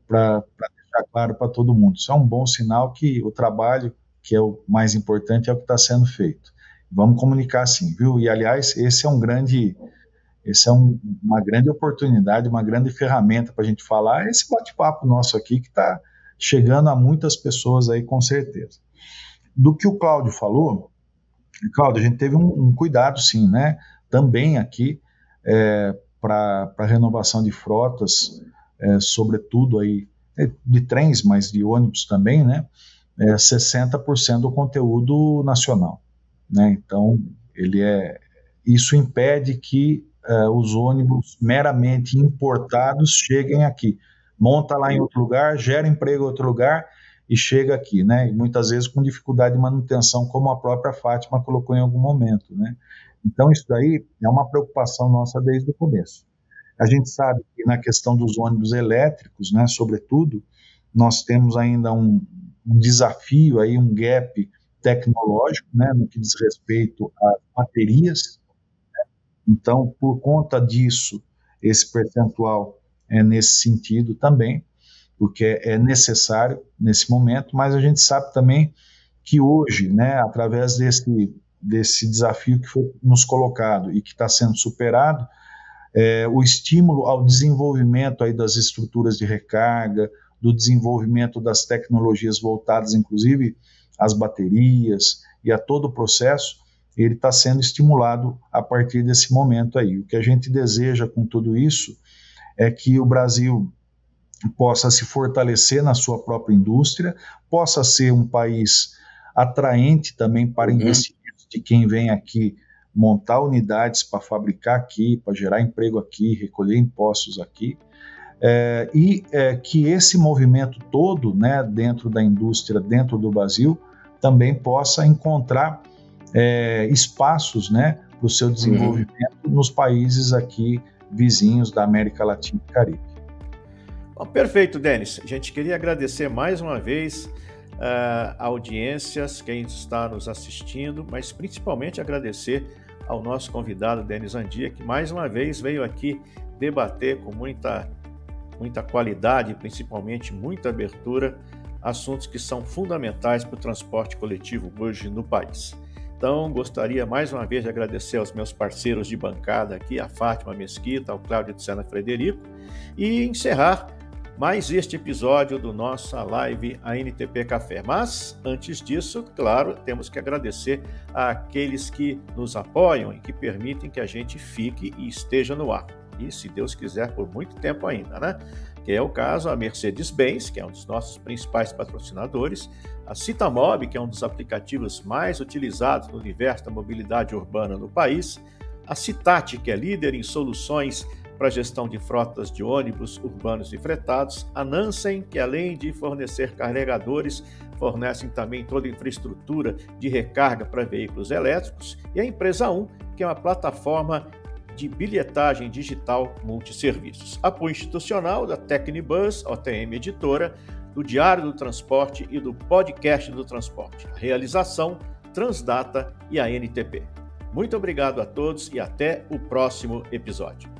deixar claro para todo mundo. Isso é um bom sinal que o trabalho, que é o mais importante, é o que está sendo feito. Vamos comunicar assim, viu? E, aliás, esse é uma grande oportunidade, uma grande ferramenta para a gente falar, esse bate-papo nosso aqui, que está chegando a muitas pessoas aí, com certeza. Do que o Cláudio falou, Cláudio, a gente teve um cuidado, sim, né? Também aqui, para a renovação de frotas, sobretudo aí, de trens, mas de ônibus também, né? 60% do conteúdo nacional, né? Então, isso impede que os ônibus meramente importados cheguem aqui. Monta lá em outro lugar, gera emprego em outro lugar e chega aqui, né? E muitas vezes com dificuldade de manutenção, como a própria Fátima colocou em algum momento, né? Então, isso daí é uma preocupação nossa desde o começo. A gente sabe que na questão dos ônibus elétricos, né, sobretudo, nós temos ainda um desafio, aí, um gap tecnológico, né, no que diz respeito às baterias. Então, por conta disso, esse percentual é nesse sentido também, porque é necessário nesse momento, mas a gente sabe também que hoje, né, através desse desafio que foi nos colocado e que está sendo superado, o estímulo ao desenvolvimento aí das estruturas de recarga, do desenvolvimento das tecnologias voltadas, inclusive, às baterias e a todo o processo, ele está sendo estimulado a partir desse momento aí. O que a gente deseja com tudo isso é que o Brasil possa se fortalecer na sua própria indústria, possa ser um país atraente também para investimentos de quem vem aqui montar unidades para fabricar aqui, para gerar emprego aqui, recolher impostos aqui, que esse movimento todo, né, dentro da indústria, dentro do Brasil, também possa encontrar espaços, né, para o seu desenvolvimento nos países aqui vizinhos da América Latina e Caribe. Bom, perfeito, Denis. A gente queria agradecer mais uma vez audiências, quem está nos assistindo, mas principalmente agradecer ao nosso convidado, Denis Andia, que mais uma vez veio aqui debater com muita qualidade, principalmente muita abertura, assuntos que são fundamentais para o transporte coletivo hoje no país. Então, gostaria mais uma vez de agradecer aos meus parceiros de bancada aqui, a Fátima Mesquita, ao Cláudio de Sena Frederico, e encerrar mais este episódio do nossa live ANTP Café. Mas, antes disso, claro, temos que agradecer àqueles que nos apoiam e que permitem que a gente fique e esteja no ar. E, se Deus quiser, por muito tempo ainda, né? Que é o caso a Mercedes-Benz, que é um dos nossos principais patrocinadores, a Citamob, que é um dos aplicativos mais utilizados no universo da mobilidade urbana no país, a Citat, que é líder em soluções para a gestão de frotas de ônibus urbanos e fretados, a Nansen, que além de fornecer carregadores, fornecem também toda a infraestrutura de recarga para veículos elétricos, e a Empresa 1, que é uma plataforma de bilhetagem digital multisserviços. Apoio institucional da Tecnibus, OTM Editora, do Diário do Transporte e do Podcast do Transporte. A realização, Transdata e a ANTP. Muito obrigado a todos e até o próximo episódio.